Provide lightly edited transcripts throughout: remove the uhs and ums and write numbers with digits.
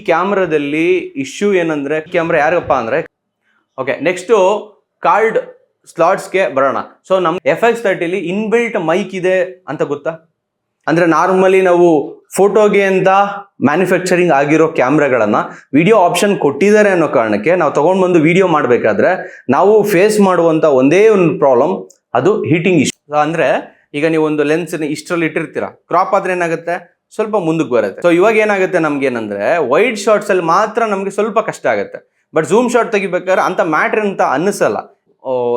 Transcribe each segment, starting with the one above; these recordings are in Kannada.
ಕ್ಯಾಮ್ರಾದಲ್ಲಿ ಇಶ್ಯೂ ಏನಂದ್ರೆ, ಕ್ಯಾಮ್ರಾ ಯಾರಪ್ಪ ಅಂದ್ರೆ, ಓಕೆ ನೆಕ್ಸ್ಟು ಕಾರ್ಡ್ ಸ್ಲಾಟ್ಸ್ಗೆ ಬರೋಣ. ಸೊ ನಮ್ಮ FX30ಲಿ ಇನ್ಬಿಲ್ಟ್ ಮೈಕ್ ಇದೆ ಅಂತ ಗೊತ್ತಾ? ಅಂದ್ರೆ ನಾರ್ಮಲಿ ನಾವು ಫೋಟೋಗೆ ಅಂತ ಮ್ಯಾನುಫ್ಯಾಕ್ಚರಿಂಗ್ ಆಗಿರೋ ಕ್ಯಾಮ್ರಾಗಳನ್ನ ವಿಡಿಯೋ ಆಪ್ಷನ್ ಕೊಟ್ಟಿದ್ದಾರೆ ಅನ್ನೋ ಕಾರಣಕ್ಕೆ ನಾವು ತಗೊಂಡು ಬಂದು ವಿಡಿಯೋ ಮಾಡಬೇಕಾದ್ರೆ ನಾವು ಫೇಸ್ ಮಾಡುವಂತ ಒಂದೇ ಒಂದು ಪ್ರಾಬ್ಲಮ್, ಅದು ಹೀಟಿಂಗ್ ಇಶ್ಯೂ. ಅಂದ್ರೆ ಈಗ ನೀವು ಒಂದು ಲೆನ್ಸ್ ಇಷ್ಟರಲ್ಲಿ ಇಟ್ಟಿರ್ತೀರಾ, ಕ್ರಾಪ್ ಆದ್ರೆ ಏನಾಗುತ್ತೆ, ಸ್ವಲ್ಪ ಮುಂದಕ್ಕೆ ಬರುತ್ತೆ. ಸೊ ಇವಾಗ ಏನಾಗುತ್ತೆ ನಮ್ಗೆ ಏನಂದ್ರೆ, ವೈಡ್ ಶಾರ್ಟ್ಸ್ ಅಲ್ಲಿ ಮಾತ್ರ ನಮ್ಗೆ ಸ್ವಲ್ಪ ಕಷ್ಟ ಆಗುತ್ತೆ. ಬಟ್ ಝೂಮ್ ಶಾಟ್ ತೆಗಿಬೇಕಾದ್ರೆ ಅಂತ ಮ್ಯಾಟ್ರ್ ಅಂತ ಅನ್ನಿಸಲ್ಲ.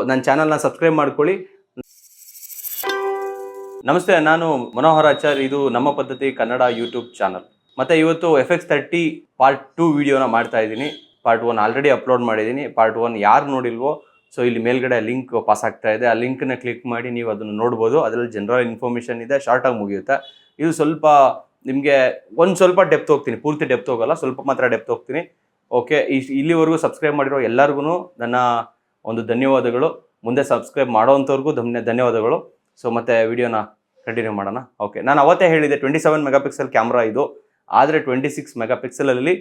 ನನ್ನ ಚಾನಲ್ನ ಸಬ್ಸ್ಕ್ರೈಬ್ ಮಾಡ್ಕೊಳ್ಳಿ. ನಮಸ್ತೆ, ನಾನು ಮನೋಹರ್ ಆಚಾರ್. ಇದು ನಮ್ಮ ಪದ್ಧತಿ ಕನ್ನಡ ಯೂಟ್ಯೂಬ್ ಚಾನಲ್. ಮತ್ತೆ ಇವತ್ತು FX30 ಪಾರ್ಟ್ 2 ವಿಡಿಯೋನ ಮಾಡ್ತಾ ಇದ್ದೀನಿ. ಪಾರ್ಟ್ 1 ಆಲ್ರೆಡಿ ಅಪ್ಲೋಡ್ ಮಾಡಿದ್ದೀನಿ. ಪಾರ್ಟ್ 1 ಯಾರು ನೋಡಿಲ್ವೋ, ಸೊ ಇಲ್ಲಿ ಮೇಲ್ಗಡೆ ಲಿಂಕ್ ಪಾಸ್ ಆಗ್ತಾ ಇದೆ, ಆ ಲಿಂಕ್ನ ಕ್ಲಿಕ್ ಮಾಡಿ ನೀವು ಅದನ್ನು ನೋಡ್ಬೋದು. ಅದರಲ್ಲಿ ಜನರಲ್ ಇನ್ಫಾರ್ಮೇಷನ್ ಇದೆ, ಶಾರ್ಟಾಗಿ ಮುಗಿಯುತ್ತೆ. ಇದು ಸ್ವಲ್ಪ ನಿಮಗೆ ಒಂದು ಸ್ವಲ್ಪ ಡೆಪ್ತ್ ಹೋಗ್ತೀನಿ, ಪೂರ್ತಿ ಡೆಪ್ತ್ ಹೋಗಲ್ಲ, ಸ್ವಲ್ಪ ಮಾತ್ರ ಡೆಪ್ತ್ ಹೋಗ್ತೀನಿ. ಓಕೆ, ಇಲ್ಲಿವರೆಗೂ ಸಬ್ಸ್ಕ್ರೈಬ್ ಮಾಡಿರೋ ಎಲ್ಲರಿಗೂ ನನ್ನ ಒಂದು ಧನ್ಯವಾದಗಳು. ಮುಂದೆ ಸಬ್ಸ್ಕ್ರೈಬ್ ಮಾಡೋವಂಥವ್ರಿಗೂ ಧನ್ಯವಾದಗಳು. ಸೊ ಮತ್ತೆ ವಿಡಿಯೋನ ಕಂಟಿನ್ಯೂ ಮಾಡೋಣ. ಓಕೆ, ನಾನು ಅವತ್ತೇ ಹೇಳಿದೆ 27 ಮೆಗಾಪಿಕ್ಸೆಲ್ ಕ್ಯಾಮ್ರಾ ಇದು, ಆದರೆ 26 ಮೆಗಾಪಿಕ್ಸೆಲಲ್ಲಿ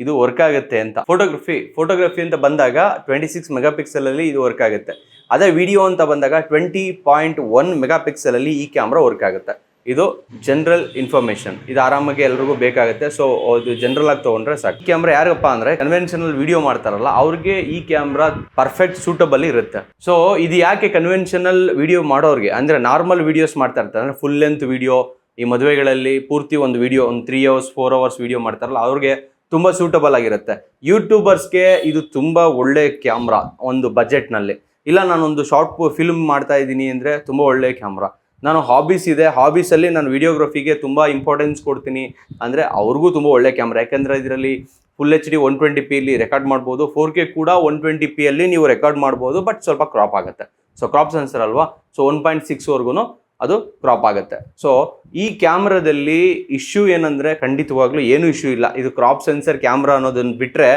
ಇದು ವರ್ಕ್ ಆಗುತ್ತೆ ಅಂತ. ಫೋಟೋಗ್ರಫಿ ಅಂತ ಬಂದಾಗ 26 ಮೆಗಾಪಿಕ್ಸೆಲಲ್ಲಿ ಇದು ವರ್ಕ್ ಆಗುತ್ತೆ. ಅದೇ ವಿಡಿಯೋ ಅಂತ ಬಂದಾಗ 20.1 ಮೆಗಾಪಿಕ್ಸೆಲಲ್ಲಿ ಈ ಕ್ಯಾಮ್ರಾ ವರ್ಕ್ ಆಗುತ್ತೆ. ಇದು ಜನರಲ್ ಇನ್ಫಾರ್ಮೇಷನ್, ಇದು ಆರಾಮಾಗಿ ಎಲ್ರಿಗೂ ಬೇಕಾಗುತ್ತೆ. ಸೊ ಇದು ಜನರಲ್ ಆಗಿ ತೊಗೊಂಡ್ರೆ ಸಾಕು. ಕ್ಯಾಮ್ರಾ ಯಾರಪ್ಪ ಅಂದರೆ, ಕನ್ವೆನ್ಷನಲ್ ವಿಡಿಯೋ ಮಾಡ್ತಾರಲ್ಲ ಅವ್ರಿಗೆ ಈ ಕ್ಯಾಮ್ರಾ ಪರ್ಫೆಕ್ಟ್ ಸೂಟಬಲ್ ಇರುತ್ತೆ. ಸೊ ಇದು ಯಾಕೆ ಕನ್ವೆನ್ಷನಲ್ ವಿಡಿಯೋ ಮಾಡೋರಿಗೆ, ಅಂದರೆ ನಾರ್ಮಲ್ ವಿಡಿಯೋಸ್ ಮಾಡ್ತಾ ಇರ್ತಾರೆ, ಅಂದರೆ ಫುಲ್ ಲೆಂತ್ ವಿಡಿಯೋ, ಈ ಮದುವೆಗಳಲ್ಲಿ ಪೂರ್ತಿ ಒಂದು ವಿಡಿಯೋ ಒಂದು 3 hours 4 hours ವಿಡಿಯೋ ಮಾಡ್ತಾರಲ್ಲ ಅವ್ರಿಗೆ ತುಂಬ ಸೂಟಬಲ್ ಆಗಿರುತ್ತೆ. ಯೂಟ್ಯೂಬರ್ಸ್ಗೆ ಇದು ತುಂಬ ಒಳ್ಳೆ ಕ್ಯಾಮ್ರಾ ಒಂದು ಬಜೆಟ್ನಲ್ಲಿ. ಇಲ್ಲ ನಾನೊಂದು ಶಾರ್ಟ್ ಫಿಲ್ಮ್ ಮಾಡ್ತಾ ಇದ್ದೀನಿ ಅಂದರೆ ತುಂಬ ಒಳ್ಳೆ ಕ್ಯಾಮ್ರಾ. ನಾನು ಹಾಬೀಸ್ ಇದೆ, ಹಾಬೀಸಲ್ಲಿ ನಾನು ವಿಡಿಯೋಗ್ರಫಿಗೆ ತುಂಬ ಇಂಪಾರ್ಟೆನ್ಸ್ ಕೊಡ್ತೀನಿ ಅಂದರೆ ಅವ್ರಿಗೂ ತುಂಬ ಒಳ್ಳೆ ಕ್ಯಾಮ್ರಾ. ಯಾಕೆಂದರೆ ಇದರಲ್ಲಿ ಫುಲ್ HD 120p ರೆಕಾರ್ಡ್ ಮಾಡ್ಬೋದು, 4K ಕೂಡ 120p ನೀವು ರೆಕಾರ್ಡ್ ಮಾಡ್ಬೋದು. ಬಟ್ ಸ್ವಲ್ಪ ಕ್ರಾಪ್ ಆಗುತ್ತೆ. ಸೊ ಕ್ರಾಪ್ ಸೆನ್ಸರ್ ಅಲ್ವಾ, ಸೊ 1.6 ಅದು ಕ್ರಾಪ್ ಆಗುತ್ತೆ. ಸೊ ಈ ಕ್ಯಾಮ್ರಾದಲ್ಲಿ ಇಶ್ಯೂ ಏನಂದರೆ, ಖಂಡಿತವಾಗ್ಲೂ ಏನೂ ಇಶ್ಯೂ ಇಲ್ಲ. ಇದು ಕ್ರಾಪ್ ಸೆನ್ಸರ್ ಕ್ಯಾಮ್ರಾ ಅನ್ನೋದನ್ನು ಬಿಟ್ಟರೆ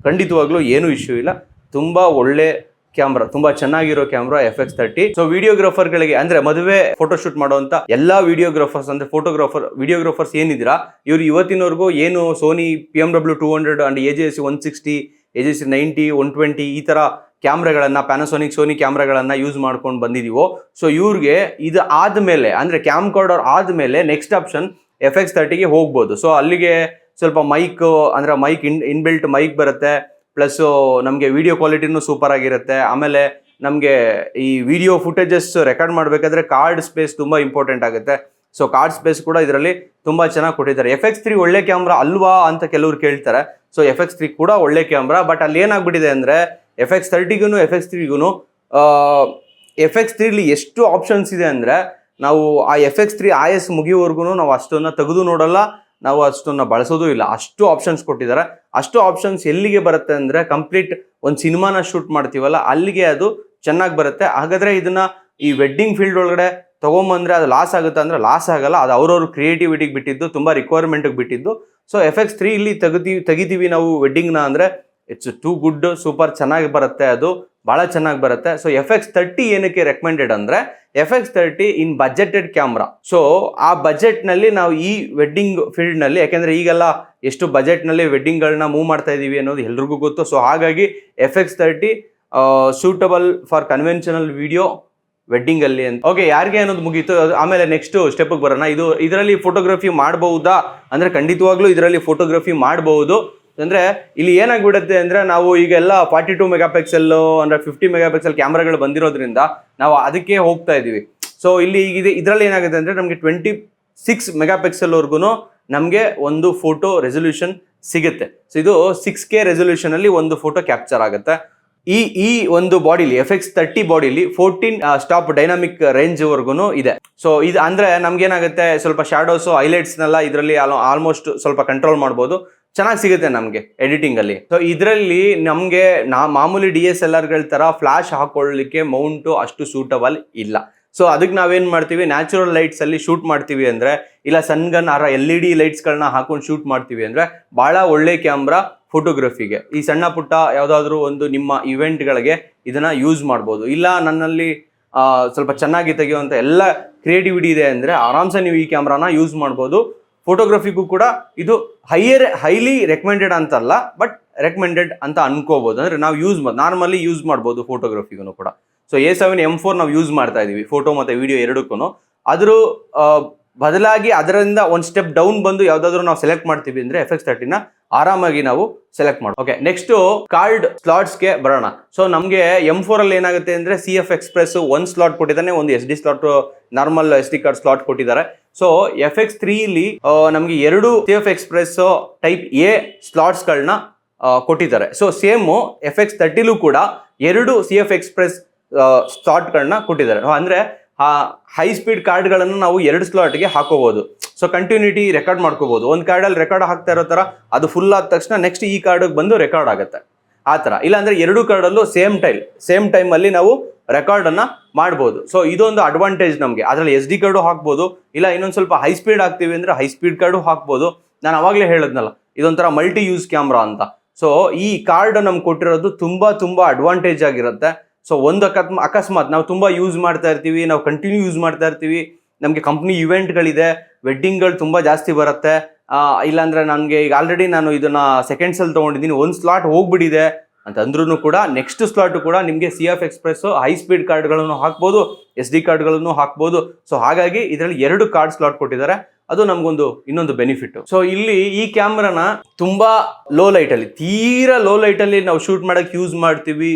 ಖಂಡಿತವಾಗ್ಲೂ ಏನೂ ಇಶ್ಯೂ ಇಲ್ಲ. ತುಂಬ ಒಳ್ಳೆ ಕ್ಯಾಮ್ರಾ, ತುಂಬಾ ಚೆನ್ನಾಗಿರೋ ಕ್ಯಾಮ್ರಾ FX30. ಸೊ ವಿಡಿಯೋಗ್ರಾಫರ್ಗಳಿಗೆ ಅಂದ್ರೆ ಮದುವೆ ಫೋಟೋಶೂಟ್ ಮಾಡುವಂತ ಎಲ್ಲಾ ವಿಡಿಯೋಗ್ರಾಫರ್ಸ್ ಅಂದ್ರೆ ವಿಡಿಯೋಗ್ರಾಫರ್ಸ್ ಏನಿದ್ದೀರಾ, ಇವರು ಇವತ್ತಿನವರೆಗೂ ಏನು Sony PMW 200 and AJC 160 AJC 90 120 ಈ ತರ ಕ್ಯಾಮ್ರಾಗಳನ್ನ, ಪ್ಯಾನಾಸೋನಿಕ್ ಸೋನಿ ಕ್ಯಾಮ್ರಾಗಳನ್ನ ಯೂಸ್ ಮಾಡ್ಕೊಂಡು ಬಂದಿದೀವೋ, ಸೊ ಇವ್ರಿಗೆ ಇದು ಆದ್ಮೇಲೆ ಅಂದ್ರೆ ಕ್ಯಾಮ್ ಕಾರ್ಡರ್ ಆದ್ಮೇಲೆ ನೆಕ್ಸ್ಟ್ ಆಪ್ಷನ್ FX30ಗೆ ಹೋಗ್ಬೋದು. ಸೊ ಅಲ್ಲಿಗೆ ಸ್ವಲ್ಪ ಮೈಕ್ ಅಂದ್ರೆ ಇನ್ಬಿಲ್ಟ್ ಮೈಕ್ ಬರುತ್ತೆ, ಪ್ಲಸ್ ನಮಗೆ ವಿಡಿಯೋ ಕ್ವಾಲಿಟಿನೂ ಸೂಪರ್ ಆಗಿರುತ್ತೆ. ಆಮೇಲೆ ನಮಗೆ ಈ ವಿಡಿಯೋ ಫುಟೇಜಸ್ ರೆಕಾರ್ಡ್ ಮಾಡಬೇಕಾದ್ರೆ ಕಾರ್ಡ್ ಸ್ಪೇಸ್ ತುಂಬ ಇಂಪಾರ್ಟೆಂಟ್ ಆಗುತ್ತೆ. ಸೊ ಕಾರ್ಡ್ ಸ್ಪೇಸ್ ಕೂಡ ಇದರಲ್ಲಿ ತುಂಬ ಚೆನ್ನಾಗಿ ಕೊಟ್ಟಿದ್ದಾರೆ. FX3 ಒಳ್ಳೆ ಕ್ಯಾಮ್ರಾ ಅಲ್ವಾ ಅಂತ ಕೆಲವ್ರು ಕೇಳ್ತಾರೆ. ಸೊ FX3 ಕೂಡ ಒಳ್ಳೆ ಕ್ಯಾಮ್ರಾ, ಬಟ್ ಅಲ್ಲಿ ಏನಾಗ್ಬಿಟ್ಟಿದೆ ಅಂದರೆ FX30ಗೂ FX3ಗೂ FX3ಲಿ ಎಷ್ಟು ಆಪ್ಷನ್ಸ್ ಇದೆ ಅಂದರೆ, ನಾವು ಆ FX3 IS ಮುಗಿಯೋವರೆಗೂ ನಾವು ಅಷ್ಟನ್ನು ತೆಗೆದು ನೋಡಲ್ಲ, ನಾವು ಅಷ್ಟನ್ನು ಬಳಸೋದು ಇಲ್ಲ. ಅಷ್ಟು ಆಪ್ಷನ್ಸ್ ಕೊಟ್ಟಿದ್ದಾರೆ. ಅಷ್ಟು ಆಪ್ಷನ್ಸ್ ಎಲ್ಲಿಗೆ ಬರುತ್ತೆ ಅಂದರೆ, ಕಂಪ್ಲೀಟ್ ಒಂದು ಸಿನಿಮಾನ ಶೂಟ್ ಮಾಡ್ತೀವಲ್ಲ ಅಲ್ಲಿಗೆ ಅದು ಚೆನ್ನಾಗಿ ಬರುತ್ತೆ. ಹಾಗಾದರೆ ಇದನ್ನ ಈ ವೆಡ್ಡಿಂಗ್ ಫೀಲ್ಡ್ ಒಳಗಡೆ ತೊಗೊಂಬಂದರೆ ಅದು ಲಾಸ್ ಆಗುತ್ತೆ ಅಂದರೆ ಲಾಸ್ ಆಗಲ್ಲ. ಅದು ಅವ್ರವ್ರ ಕ್ರಿಯೇಟಿವಿಟಿಗೆ ಬಿಟ್ಟಿದ್ದು, ತುಂಬ ರಿಕ್ವೈರ್ಮೆಂಟ್ಗೆ ಬಿಟ್ಟಿದ್ದು. ಸೊ FX3 ಇಲ್ಲಿ ತೆಗಿತೀವಿ ನಾವು ವೆಡ್ಡಿಂಗ್ನ ಅಂದರೆ ಇಟ್ಸ್ ಟೂ ಗುಡ್, ಸೂಪರ್ ಚೆನ್ನಾಗಿ ಬರುತ್ತೆ, ಅದು ಭಾಳ ಚೆನ್ನಾಗಿ ಬರುತ್ತೆ. ಸೊ FX30 ಏನಕ್ಕೆ ರೆಕಮೆಂಡೆಡ್ ಅಂದರೆ, FX30 ಇನ್ ಬಜೆಟೆಡ್ ಕ್ಯಾಮ್ರಾ. ಸೊ ಆ ಬಜೆಟ್ನಲ್ಲಿ ನಾವು ಈ ವೆಡ್ಡಿಂಗ್ ಫೀಲ್ಡ್ನಲ್ಲಿ, ಯಾಕೆಂದರೆ ಈಗೆಲ್ಲ ಎಷ್ಟು ಬಜೆಟ್ನಲ್ಲಿ ವೆಡ್ಡಿಂಗ್ಗಳನ್ನ ಮೂವ್ ಮಾಡ್ತಾ ಇದ್ದೀವಿ ಅನ್ನೋದು ಎಲ್ರಿಗೂ ಗೊತ್ತು. ಸೊ ಹಾಗಾಗಿ FX30 suitable for conventional video ವೆಡ್ಡಿಂಗಲ್ಲಿ ಅಂತ. ಓಕೆ, ಯಾರಿಗೆ ಅನ್ನೋದು ಮುಗೀತು. ಆಮೇಲೆ ನೆಕ್ಸ್ಟ್ ಸ್ಟೆಪ್ಗೆ ಬರೋಣ. ಇದರಲ್ಲಿ ಫೋಟೋಗ್ರಫಿ ಮಾಡಬಹುದಾ ಅಂದರೆ, ಖಂಡಿತವಾಗ್ಲೂ ಇದರಲ್ಲಿ ಫೋಟೋಗ್ರಫಿ ಮಾಡಬಹುದು. ಅಂದರೆ ಇಲ್ಲಿ ಏನಾಗ್ಬಿಡುತ್ತೆ ಅಂದರೆ, ನಾವು ಈಗೆಲ್ಲ 42 ಮೆಗಾಪಿಕ್ಸೆಲ್ ಅಂದರೆ 50 ಮೆಗಾಪಿಕ್ಸೆಲ್ ಕ್ಯಾಮ್ರಾಗಳು ಬಂದಿರೋದ್ರಿಂದ ನಾವು ಅದಕ್ಕೆ ಹೋಗ್ತಾ ಇದ್ದೀವಿ. ಸೊ ಇಲ್ಲಿ ಇದರಲ್ಲಿ ಏನಾಗುತ್ತೆ ಅಂದರೆ, ನಮಗೆ 26 ಮೆಗಾಪಿಕ್ಸೆಲ್ವರೆಗೂ ನಮಗೆ ಒಂದು ಫೋಟೋ ರೆಸೊಲ್ಯೂಷನ್ ಸಿಗುತ್ತೆ. ಸೊ ಇದು 6K ರೆಸೊಲ್ಯೂಷನಲ್ಲಿ ಒಂದು ಫೋಟೋ ಕ್ಯಾಪ್ಚರ್ ಆಗುತ್ತೆ. ಈ ಒಂದು ಬಾಡಿಲಿ FX30 ಬಾಡಿಲಿ 14 ಸ್ಟಾಪ್ ಡೈನಾಮಿಕ್ ರೇಂಜ್ವರೆಗೂ ಇದೆ. ಸೊ ಇದು ಅಂದರೆ ನಮ್ಗೇನಾಗುತ್ತೆ, ಸ್ವಲ್ಪ ಶಾಡೋಸು ಹೈಲೈಟ್ಸ್ನೆಲ್ಲ ಇದರಲ್ಲಿ ಆಲ್ಮೋಸ್ಟ್ ಸ್ವಲ್ಪ ಕಂಟ್ರೋಲ್ ಮಾಡ್ಬೋದು, ಚೆನ್ನಾಗಿ ಸಿಗುತ್ತೆ ನಮಗೆ ಎಡಿಟಿಂಗಲ್ಲಿ. ಸೊ ಇದರಲ್ಲಿ ನಮಗೆ ಮಾಮೂಲಿ DSLRಗಳ ಥರ ಫ್ಲಾಶ್ ಹಾಕೊಳ್ಳಲಿಕ್ಕೆ ಮೌಂಟು ಅಷ್ಟು ಸೂಟಬಲ್ ಇಲ್ಲ. ಸೊ ಅದಕ್ಕೆ ನಾವೇನು ಮಾಡ್ತೀವಿ, ನ್ಯಾಚುರಲ್ ಲೈಟ್ಸಲ್ಲಿ ಶೂಟ್ ಮಾಡ್ತೀವಿ ಅಂದರೆ, ಇಲ್ಲ ಸನ್ಗನ್ LED ಲೈಟ್ಸ್ಗಳನ್ನ ಹಾಕೊಂಡು ಶೂಟ್ ಮಾಡ್ತೀವಿ ಅಂದರೆ ಭಾಳ ಒಳ್ಳೆ ಕ್ಯಾಮ್ರಾ ಫೋಟೋಗ್ರಫಿಗೆ. ಈ ಸಣ್ಣ ಪುಟ್ಟ ಯಾವುದಾದ್ರೂ ಒಂದು ನಿಮ್ಮ ಇವೆಂಟ್ಗಳಿಗೆ ಇದನ್ನು ಯೂಸ್ ಮಾಡ್ಬೋದು. ಇಲ್ಲ ನನ್ನಲ್ಲಿ ಸ್ವಲ್ಪ ಚೆನ್ನಾಗಿ ತೆಗೆಯುವಂಥ ಎಲ್ಲ ಕ್ರಿಯೇಟಿವಿಟಿ ಇದೆ ಅಂದರೆ ಆರಾಮ್ಸೆ ನೀವು ಈ ಕ್ಯಾಮ್ರಾನ ಯೂಸ್ ಮಾಡ್ಬೋದು. ಫೋಟೋಗ್ರಫಿಗೂ ಕೂಡ ಇದು ಹೈಲಿ ರೆಕಮೆಂಡೆಡ್ ಅಂತಲ್ಲ, ಬಟ್ ರೆಕಮೆಂಡೆಡ್ ಅಂತ ಅನ್ಕೋಬಹುದು. ಅಂದ್ರೆ ನಾವು ನಾರ್ಮಲಿ ಯೂಸ್ ಮಾಡ್ಬೋದು ಫೋಟೋಗ್ರಫಿಗೂ ಕೂಡ. ಸೊ A7M4 ನಾವು ಯೂಸ್ ಮಾಡ್ತಾ ಇದೀವಿ ಫೋಟೋ ಮತ್ತೆ ವಿಡಿಯೋ ಎರಡಕ್ಕೂ. ಅದ್ರ ಬದಲಾಗಿ ಅದರಿಂದ ಒಂದು ಸ್ಟೆಪ್ ಡೌನ್ ಬಂದು ಯಾವ್ದಾದ್ರು ನಾವು ಸೆಲೆಕ್ಟ್ ಮಾಡ್ತೀವಿ ಅಂದ್ರೆ FX30ನ ಆರಾಮಾಗಿ ನಾವು ಸೆಲೆಕ್ಟ್ ಮಾಡ್ಬೋದು. ಓಕೆ, ನೆಕ್ಸ್ಟ್ ಕಾರ್ಡ್ ಸ್ಲಾಟ್ಸ್ಗೆ ಬರೋಣ. ಸೊ ನಮಗೆ M4 ಅಲ್ಲಿ ಏನಾಗುತ್ತೆ ಅಂದ್ರೆ CF Express ಒಂದು ಸ್ಲಾಟ್ ಕೊಟ್ಟಿದ್ದಾನೆ, ಒಂದು SD slot, normal SD card slot ಕೊಟ್ಟಿದ್ದಾರೆ. ಸೊ FX3 ಇಲ್ಲಿ ನಮಗೆ 2 CF Express ಟೈಪ್ A ಸ್ಲಾಟ್ಸ್ಗಳನ್ನ ಕೊಟ್ಟಿದ್ದಾರೆ. ಸೊ ಸೇಮ್ FX30ಲೂ ಕೂಡ 2 CF Express ಸ್ಲಾಟ್ಗಳನ್ನ ಕೊಟ್ಟಿದ್ದಾರೆ. ಅಂದ್ರೆ ಹೈ ಸ್ಪೀಡ್ ಕಾರ್ಡ್ಗಳನ್ನು ನಾವು 2 ಸ್ಲಾಟ್ಗೆ ಹಾಕೋಬಹುದು. ಸೊ ಕಂಟಿನ್ಯೂಟಿ ರೆಕಾರ್ಡ್ ಮಾಡ್ಕೋಬಹುದು. ಒಂದು ಕಾರ್ಡಲ್ಲಿ ರೆಕಾರ್ಡ್ ಹಾಕ್ತಾ ಇರೋ ತರ ಅದು ಫುಲ್ ಆದ ತಕ್ಷಣ ನೆಕ್ಸ್ಟ್ ಈ ಕಾರ್ಡ್ ಬಂದು ರೆಕಾರ್ಡ್ ಆಗುತ್ತೆ ಆ ತರ. ಇಲ್ಲಾಂದ್ರೆ 2 ಕಾರ್ಡಲ್ಲೂ ಸೇಮ್ ಟೈಮ್ ಅಲ್ಲಿ ನಾವು ರೆಕಾರ್ಡ್ ಅನ್ನ ಮಾಡ್ಬೋದು. ಸೊ ಇದೊಂದು ಅಡ್ವಾಂಟೇಜ್ ನಮಗೆ. ಅದರಲ್ಲಿ SD ಕಾರ್ಡು ಹಾಕ್ಬೋದು, ಇಲ್ಲ ಇನ್ನೊಂದು ಸ್ವಲ್ಪ ಹೈ ಸ್ಪೀಡ್ ಹಾಕ್ತೀವಿ ಅಂದ್ರೆ ಹೈ ಸ್ಪೀಡ್ ಕಾರ್ಡು ಹಾಕ್ಬೋದು. ನಾನು ಅವಾಗಲೇ ಹೇಳಿದ್ನಲ್ಲ ಇದೊಂಥರ ಮಲ್ಟಿ ಯೂಸ್ ಕ್ಯಾಮ್ರಾ ಅಂತ. ಸೊ ಈ ಕಾರ್ಡ್ ನಮ್ಗೆ ಕೊಟ್ಟಿರೋದು ತುಂಬಾ ಅಡ್ವಾಂಟೇಜ್ ಆಗಿರುತ್ತೆ. ಸೊ ಒಂದು ಅಕಸ್ಮಾತ್ ನಾವು ತುಂಬಾ ಯೂಸ್ ಮಾಡ್ತಾ ಇರ್ತೀವಿ, ನಾವು ಕಂಟಿನ್ಯೂ ಯೂಸ್ ಮಾಡ್ತಾ ಇರ್ತೀವಿ, ನಮಗೆ ಕಂಪ್ನಿ ಇವೆಂಟ್ಗಳಿದೆ, ವೆಡ್ಡಿಂಗ್ಗಳು ತುಂಬಾ ಜಾಸ್ತಿ ಬರುತ್ತೆ, ಇಲ್ಲಾಂದ್ರೆ ನನಗೆ ಈಗ ಆಲ್ರೆಡಿ ನಾನು ಇದನ್ನ ಸೆಕೆಂಡ್ಸಲ್ಲಿ ತೊಗೊಂಡಿದ್ದೀನಿ, ಒಂದು ಸ್ಲಾಟ್ ಹೋಗ್ಬಿಟ್ಟಿದೆ ಅಂತ ಅಂದ್ರೂ ಕೂಡ ನೆಕ್ಸ್ಟ್ ಸ್ಲಾಟ್ ಕೂಡ ನಿಮಗೆ CF Express ಹೈ ಸ್ಪೀಡ್ ಕಾರ್ಡ್ಗಳನ್ನು ಹಾಕ್ಬೋದು, SD ಕಾರ್ಡ್ಗಳನ್ನು ಹಾಕ್ಬೋದು. ಸೊ ಹಾಗಾಗಿ ಇದರಲ್ಲಿ 2 ಕಾರ್ಡ್ ಸ್ಲಾಟ್ ಕೊಟ್ಟಿದ್ದಾರೆ. ಅದು ನಮಗೊಂದು ಇನ್ನೊಂದು ಬೆನಿಫಿಟ್. ಸೊ ಇಲ್ಲಿ ಈ ಕ್ಯಾಮ್ರಾನ ತುಂಬಾ ಲೋ ಲೈಟಲ್ಲಿ, ತೀರಾ ಲೋ ಲೈಟಲ್ಲಿ ನಾವು ಶೂಟ್ ಮಾಡಕ್ಕೆ ಯೂಸ್ ಮಾಡ್ತೀವಿ,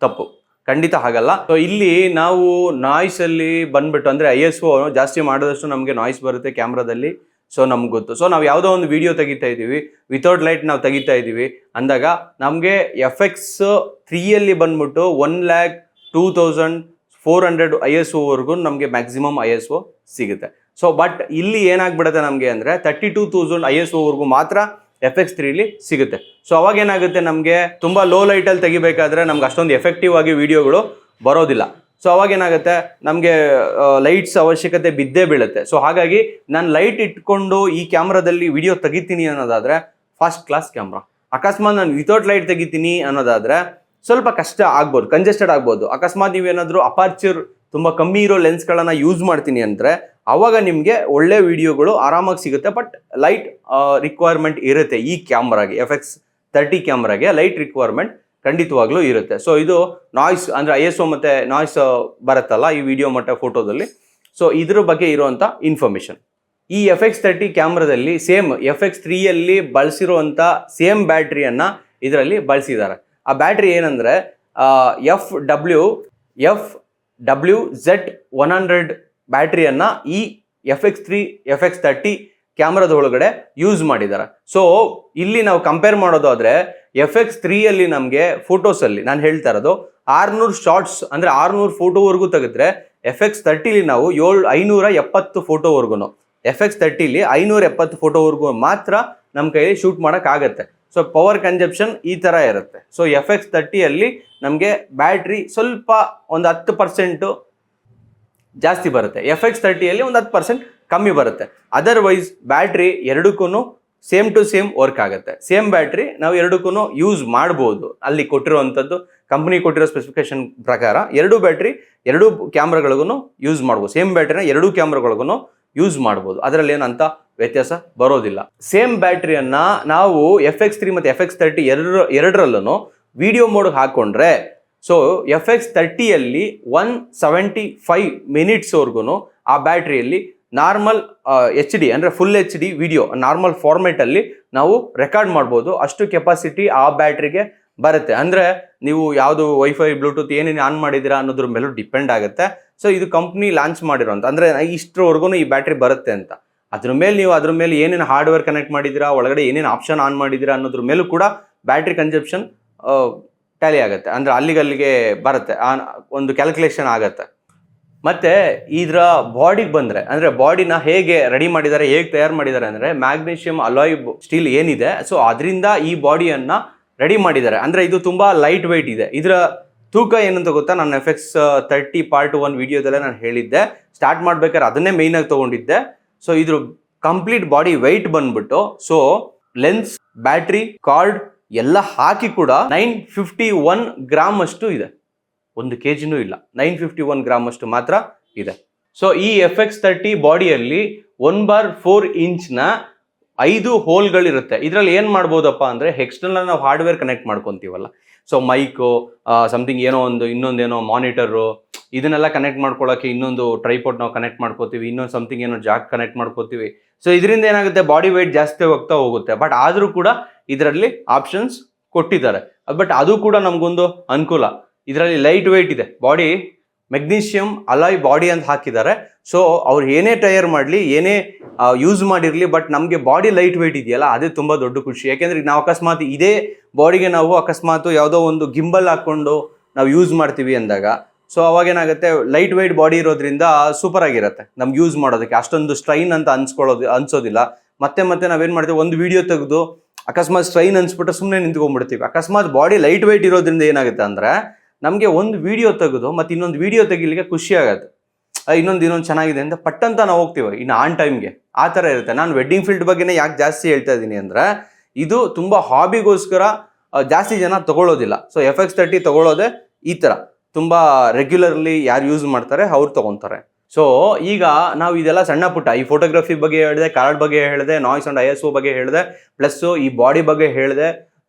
ತಪ್ಪು, ಖಂಡಿತ ಹಾಗಲ್ಲ. ಸೊ ಇಲ್ಲಿ ನಾವು ನಾಯ್ಸ್ ಅಲ್ಲಿ ಬಂದ್ಬಿಟ್ಟು ಅಂದ್ರೆ ISO ಜಾಸ್ತಿ ಮಾಡಿದಷ್ಟು ನಮಗೆ ನಾಯ್ಸ್ ಬರುತ್ತೆ ಕ್ಯಾಮ್ರಾದಲ್ಲಿ. ಸೊ ನಮ್ಗೆ ಗೊತ್ತು. ಸೊ ನಾವು ಯಾವುದೋ ಒಂದು ವಿಡಿಯೋ ತೆಗಿತಾ ಇದ್ದೀವಿ, ವಿತೌಟ್ ಲೈಟ್ ನಾವು ತೆಗಿತಾ ಇದ್ದೀವಿ ಅಂದಾಗ ನಮಗೆ FX3 ಬಂದ್ಬಿಟ್ಟು 1,02,400 ISO ನಮಗೆ ಮ್ಯಾಕ್ಸಿಮಮ್ ISO ಸಿಗುತ್ತೆ. ಸೊ ಬಟ್ ಇಲ್ಲಿ ಏನಾಗ್ಬಿಡುತ್ತೆ ನಮಗೆ ಅಂದ್ರೆ 32,000 ISO ಮಾತ್ರ FX3 ಸಿಗುತ್ತೆ. ಸೊ ಅವಾಗ ಏನಾಗುತ್ತೆ, ನಮಗೆ ತುಂಬಾ ಲೋ ಲೈಟಲ್ಲಿ ತೆಗಿಬೇಕಾದ್ರೆ ನಮ್ಗೆ ಅಷ್ಟೊಂದು ಎಫೆಕ್ಟಿವ್ ಆಗಿ ವಿಡಿಯೋಗಳು ಬರೋದಿಲ್ಲ. ಸೊ ಅವಾಗ ಏನಾಗುತ್ತೆ, ನಮಗೆ ಲೈಟ್ಸ್ ಅವಶ್ಯಕತೆ ಬಿದ್ದೇ ಬೀಳುತ್ತೆ. ಸೊ ಹಾಗಾಗಿ ನಾನು ಲೈಟ್ ಇಟ್ಕೊಂಡು ಈ ಕ್ಯಾಮ್ರಾದಲ್ಲಿ ವಿಡಿಯೋ ತೆಗಿತೀನಿ ಅನ್ನೋದಾದ್ರೆ ಫಸ್ಟ್ ಕ್ಲಾಸ್ ಕ್ಯಾಮ್ರಾ. ಅಕಸ್ಮಾತ್ ನಾನು ವಿತೌಟ್ ಲೈಟ್ ತೆಗಿತೀನಿ ಅನ್ನೋದಾದ್ರೆ ಸ್ವಲ್ಪ ಕಷ್ಟ ಆಗ್ಬೋದು, ಕಂಜೆಸ್ಟೆಡ್ ಆಗ್ಬೋದು. ಅಕಸ್ಮಾತ್ ನೀವೇನಾದರೂ ಅಪರ್ಚರ್ ತುಂಬ ಕಮ್ಮಿ ಇರೋ ಲೆನ್ಸ್ಗಳನ್ನು ಯೂಸ್ ಮಾಡ್ತೀನಿ ಅಂದರೆ ಆವಾಗ ನಿಮಗೆ ಒಳ್ಳೆ ವಿಡಿಯೋಗಳು ಆರಾಮಾಗಿ ಸಿಗುತ್ತೆ. ಬಟ್ ಲೈಟ್ ರಿಕ್ವೈರ್ಮೆಂಟ್ ಇರುತ್ತೆ ಈ ಕ್ಯಾಮ್ರಾಗೆ, FX30 ಕ್ಯಾಮ್ರಾಗೆ ಲೈಟ್ ರಿಕ್ವೈರ್ಮೆಂಟ್ ಖಂಡಿತವಾಗ್ಲೂ ಇರುತ್ತೆ. ಸೊ ಇದು ನಾಯ್ಸ್ ಅಂದರೆ ISO ಮತ್ತು ನಾಯ್ಸ್ ಬರುತ್ತಲ್ಲ ಈ ವಿಡಿಯೋ ಮತ್ತು ಫೋಟೋದಲ್ಲಿ. ಸೊ ಇದ್ರ ಬಗ್ಗೆ ಇರುವಂಥ ಇನ್ಫಾರ್ಮೇಷನ್ ಈ FX30 ಕ್ಯಾಮ್ರಾದಲ್ಲಿ ಸೇಮ್ FX3 ಬಳಸಿರುವಂಥ ಸೇಮ್ ಬ್ಯಾಟ್ರಿಯನ್ನು ಇದರಲ್ಲಿ ಬಳಸಿದ್ದಾರೆ. ಆ ಬ್ಯಾಟ್ರಿ ಏನಂದರೆ FWZ100 ಬ್ಯಾಟ್ರಿಯನ್ನು ಈ FX30 ಕ್ಯಾಮ್ರಾದ ಒಳಗಡೆ ಯೂಸ್ ಮಾಡಿದ್ದಾರೆ. ಸೊ ಇಲ್ಲಿ ನಾವು ಕಂಪೇರ್ ಮಾಡೋದಾದ್ರೆ FX3 ನಮಗೆ ಫೋಟೋಸಲ್ಲಿ ನಾನು ಹೇಳ್ತಾ ಇರೋದು 600 ಶಾರ್ಟ್ಸ್ ಅಂದರೆ 600 ಫೋಟೋವರೆಗೂ ತೆಗೆದ್ರೆ FX30 ನಾವು 570 ಫೋಟೋವರೆಗೂ, FX30 570 ಫೋಟೋವರೆಗೂ ಮಾತ್ರ ನಮ್ಮ ಕೈಯಲ್ಲಿ ಶೂಟ್ ಮಾಡೋಕ್ಕಾಗತ್ತೆ. ಸೊ ಪವರ್ ಕನ್ಸಂಪ್ಷನ್ ಈ ಥರ ಇರುತ್ತೆ. ಸೊ FX30 ನಮಗೆ ಬ್ಯಾಟ್ರಿ ಸ್ವಲ್ಪ ಒಂದು 10% ಜಾಸ್ತಿ ಬರುತ್ತೆ, FX30 ಒಂದು 10% ಕಮ್ಮಿ ಬರುತ್ತೆ. ಅದರ್ವೈಸ್ ಬ್ಯಾಟ್ರಿ ಎರಡಕ್ಕೂ ಸೇಮ್ ಟು ಸೇಮ್ ವರ್ಕ್ ಆಗುತ್ತೆ. ಸೇಮ್ ಬ್ಯಾಟ್ರಿ ನಾವು ಎರಡಕ್ಕೂ ಯೂಸ್ ಮಾಡ್ಬೋದು. ಅಲ್ಲಿ ಕೊಟ್ಟಿರುವಂಥದ್ದು ಕಂಪ್ನಿ ಕೊಟ್ಟಿರೋ ಸ್ಪೆಸಿಫಿಕೇಶನ್ ಪ್ರಕಾರ 2 ಬ್ಯಾಟ್ರಿ 2 ಕ್ಯಾಮ್ರಾಗಳಿಗೂ ಯೂಸ್ ಮಾಡ್ಬೋದು. ಸೇಮ್ ಬ್ಯಾಟ್ರಿನ 2 ಕ್ಯಾಮ್ರಾಗಳಿಗೂ ಯೂಸ್ ಮಾಡ್ಬೋದು. ಅದರಲ್ಲಿ ಏನಂತ ವ್ಯತ್ಯಾಸ ಬರೋದಿಲ್ಲ. ಸೇಮ್ ಬ್ಯಾಟ್ರಿಯನ್ನ ನಾವು FX3 ಮತ್ತು FX30 ಎರಡರಲ್ಲೂ ವಿಡಿಯೋ ಮೋಡ್ಗೆ ಹಾಕೊಂಡ್ರೆ ಸೊ FX30 175 ಮಿನಿಟ್ಸ್ವರೆಗೂ ಆ ಬ್ಯಾಟ್ರಿಯಲ್ಲಿ ನಾರ್ಮಲ್ HD ಅಂದರೆ ಫುಲ್ HD ವಿಡಿಯೋ ನಾರ್ಮಲ್ ಫಾರ್ಮೆಟಲ್ಲಿ ನಾವು ರೆಕಾರ್ಡ್ ಮಾಡ್ಬೋದು. ಅಷ್ಟು ಕೆಪಾಸಿಟಿ ಆ ಬ್ಯಾಟ್ರಿಗೆ ಬರುತ್ತೆ. ಅಂದರೆ ನೀವು ಯಾವುದು ವೈಫೈ ಬ್ಲೂಟೂತ್ ಏನೇನು ಆನ್ ಮಾಡಿದ್ದೀರಾ ಅನ್ನೋದ್ರ ಮೇಲೂ ಡಿಪೆಂಡ್ ಆಗುತ್ತೆ. ಸೊ ಇದು ಕಂಪ್ನಿ ಲಾಂಚ್ ಮಾಡಿರೋಂಥ ಅಂದರೆ ಇಷ್ಟರವರೆಗೂ ಈ ಬ್ಯಾಟ್ರಿ ಬರುತ್ತೆ ಅಂತ. ಅದ್ರ ಮೇಲೆ ಏನೇನು ಹಾರ್ಡ್ವೇರ್ ಕನೆಕ್ಟ್ ಮಾಡಿದ್ದೀರಾ, ಒಳಗಡೆ ಏನೇನು ಆಪ್ಷನ್ ಆನ್ ಮಾಡಿದ್ದೀರಾ ಅನ್ನೋದ್ರ ಮೇಲೂ ಕೂಡ ಬ್ಯಾಟ್ರಿ ಕನ್ಸಂಪ್ಷನ್ ಟ್ಯಾಲಿ ಆಗುತ್ತೆ. ಅಂದರೆ ಅಲ್ಲಿಗೆ ಬರುತ್ತೆ, ಒಂದು ಕ್ಯಾಲ್ಕುಲೇಷನ್ ಆಗುತ್ತೆ. ಮತ್ತು ಇದರ ಬಾಡಿಗೆ ಬಂದರೆ ಅಂದರೆ ಬಾಡಿನ ಹೇಗೆ ರೆಡಿ ಮಾಡಿದ್ದಾರೆ, ಹೇಗೆ ತಯಾರು ಮಾಡಿದ್ದಾರೆ ಅಂದರೆ ಮ್ಯಾಗ್ನೀಷಿಯಂ ಅಲಾಯ್ ಸ್ಟೀಲ್ ಏನಿದೆ ಸೊ ಅದರಿಂದ ಈ ಬಾಡಿಯನ್ನು ರೆಡಿ ಮಾಡಿದ್ದಾರೆ. ಅಂದರೆ ಇದು ತುಂಬ ಲೈಟ್ ವೆಯ್ಟ್ ಇದೆ. ಇದರ ತೂಕ ಏನಂತ ಗೊತ್ತಾ, ನಾನು FX30 ಪಾರ್ಟ್ 1 ವಿಡಿಯೋದಲ್ಲೇ ನಾನು ಹೇಳಿದ್ದೆ. ಸ್ಟಾರ್ಟ್ ಮಾಡ್ಬೇಕಾದ್ರೆ ಅದನ್ನೇ ಮೇಯ್ನಾಗಿ ತೊಗೊಂಡಿದ್ದೆ. ಸೊ ಇದ್ರ ಕಂಪ್ಲೀಟ್ ಬಾಡಿ ವೆಯ್ಟ್ ಬಂದ್ಬಿಟ್ಟು ಸೊ ಲೆನ್ಸ್, ಬ್ಯಾಟ್ರಿ, ಕಾರ್ಡ್ ಎಲ್ಲ ಹಾಕಿ ಕೂಡ 951 ಗ್ರಾಮ್ ಅಷ್ಟು ಇದೆ. 1 kg ಇಲ್ಲ, 951 ಗ್ರಾಮ್ ಅಷ್ಟು ಮಾತ್ರ ಇದೆ. ಸೊ ಈ FX30 ಬಾಡಿಯಲ್ಲಿ 1/4 ಇಂಚ್ನ 5 ಹೋಲ್ಗಳಿರುತ್ತೆ. ಇದರಲ್ಲಿ ಏನು ಮಾಡ್ಬೋದಪ್ಪ ಅಂದರೆ ಎಕ್ಸ್ಟರ್ನಲ್ ನಾವು ಹಾರ್ಡ್ವೇರ್ ಕನೆಕ್ಟ್ ಮಾಡ್ಕೊತೀವಲ್ಲ, ಸೊ ಮೈಕು, ಸಮಥಿಂಗ್ ಏನೋ ಒಂದು ಇನ್ನೊಂದೇನೋ ಮಾನಿಟರು, ಇದನ್ನೆಲ್ಲ ಕನೆಕ್ಟ್ ಮಾಡ್ಕೊಳ್ಳೋಕ್ಕೆ ಇನ್ನೊಂದು ಟ್ರೈಪಾಡ್ ನಾವು ಕನೆಕ್ಟ್ ಮಾಡ್ಕೋತೀವಿ, ಇನ್ನೊಂದು ಸಮಥಿಂಗ್ ಏನೋ ಜಾಕ್ ಕನೆಕ್ಟ್ ಮಾಡ್ಕೋತೀವಿ. ಸೊ ಇದರಿಂದ ಏನಾಗುತ್ತೆ, ಬಾಡಿ ವೆಯ್ಟ್ ಜಾಸ್ತಿ ಹೋಗ್ತಾ ಹೋಗುತ್ತೆ. ಬಟ್ ಆದರೂ ಕೂಡ ಇದರಲ್ಲಿ ಆಪ್ಷನ್ಸ್ ಕೊಟ್ಟಿದ್ದಾರೆ. ಬಟ್ ಅದು ಕೂಡ ನಮಗೊಂದು ಅನುಕೂಲ. ಇದರಲ್ಲಿ ಲೈಟ್ ವೆಯ್ಟ್ ಇದೆ, ಬಾಡಿ ಮೆಗ್ನೀಷಿಯಂ ಅಲಾಯ್ ಬಾಡಿ ಅಂತ ಹಾಕಿದ್ದಾರೆ. ಸೊ ಅವ್ರು ಏನೇ ಟೈರ್ ಮಾಡಲಿ, ಏನೇ ಯೂಸ್ ಮಾಡಿರಲಿ, ಬಟ್ ನಮಗೆ ಬಾಡಿ ಲೈಟ್ ವೆಯ್ಟ್ ಇದೆಯಲ್ಲ, ಅದೇ ತುಂಬ ದೊಡ್ಡ ಖುಷಿ. ಯಾಕೆಂದರೆ ನಾವು ಅಕಸ್ಮಾತ್ ಇದೇ ಬಾಡಿಗೆ ನಾವು ಅಕಸ್ಮಾತ್ ಯಾವುದೋ ಒಂದು ಗಿಂಬಲ್ ಹಾಕ್ಕೊಂಡು ನಾವು ಯೂಸ್ ಮಾಡ್ತೀವಿ ಅಂದಾಗ, ಸೊ ಅವಾಗೇನಾಗುತ್ತೆ, ಲೈಟ್ ವೆಯ್ಟ್ ಬಾಡಿ ಇರೋದ್ರಿಂದ ಸೂಪರ್ ಆಗಿರುತ್ತೆ ನಮ್ಗೆ ಯೂಸ್ ಮಾಡೋದಕ್ಕೆ. ಅಷ್ಟೊಂದು ಸ್ಟ್ರೈನ್ ಅಂತ ಅನ್ಸೋದಿಲ್ಲ. ಮತ್ತೆ ನಾವೇನು ಮಾಡ್ತೀವಿ, ಒಂದು ವಿಡಿಯೋ ತೆಗೆದು ಅಕಸ್ಮಾತ್ ಸ್ಟ್ರೈನ್ ಅನ್ಸ್ಬಿಟ್ಟು ಸುಮ್ಮನೆ ನಿಂತ್ಕೊಂಡ್ಬಿಡ್ತೀವಿ. ಅಕಸ್ಮಾತ್ ಬಾಡಿ ಲೈಟ್ ವೆಯ್ಟ್ ಇರೋದ್ರಿಂದ ಏನಾಗುತ್ತೆ ಅಂದರೆ, ನಮಗೆ ಒಂದು ವಿಡಿಯೋ ತೆಗೆದು ಮತ್ತು ಇನ್ನೊಂದು ವಿಡಿಯೋ ತೆಗಿಲಿಕ್ಕೆ ಖುಷಿ ಆಗುತ್ತೆ. ಇನ್ನೊಂದು ಚೆನ್ನಾಗಿದೆ ಅಂತ ಪಟ್ಟಂತ ನಾವು ಹೋಗ್ತೀವಿ ಇನ್ನು ಆನ್ ಟೈಮ್ಗೆ. ಆ ಥರ ಇರುತ್ತೆ. ನಾನು ವೆಡ್ಡಿಂಗ್ ಫೀಲ್ಡ್ ಬಗ್ಗೆನೇ ಯಾಕೆ ಜಾಸ್ತಿ ಹೇಳ್ತಾ ಇದ್ದೀನಿ ಅಂದರೆ, ಇದು ತುಂಬ ಹಾಬಿಗೋಸ್ಕರ ಜಾಸ್ತಿ ಜನ ತೊಗೊಳ್ಳೋದಿಲ್ಲ. ಸೊ FX30 ತೊಗೊಳ್ಳೋದೆ ಈ ಥರ, ತುಂಬ ರೆಗ್ಯುಲರ್ಲಿ ಯಾರು ಯೂಸ್ ಮಾಡ್ತಾರೆ ಅವ್ರು ತೊಗೊತಾರೆ. ಸೊ ಈಗ ನಾವು ಇದೆಲ್ಲ ಸಣ್ಣ ಪುಟ್ಟ ಈ ಫೋಟೋಗ್ರಫಿ ಬಗ್ಗೆ ಹೇಳಿದೆ, ಕಾರ್ಡ್ ಬಗ್ಗೆ ಹೇಳಿದೆ, ನಾಯ್ಸ್ ಆ್ಯಂಡ್ ISO ಬಗ್ಗೆ ಹೇಳಿದೆ, ಪ್ಲಸ್ಸು ಈ ಬಾಡಿ ಬಗ್ಗೆ ಹೇಳಿದೆ.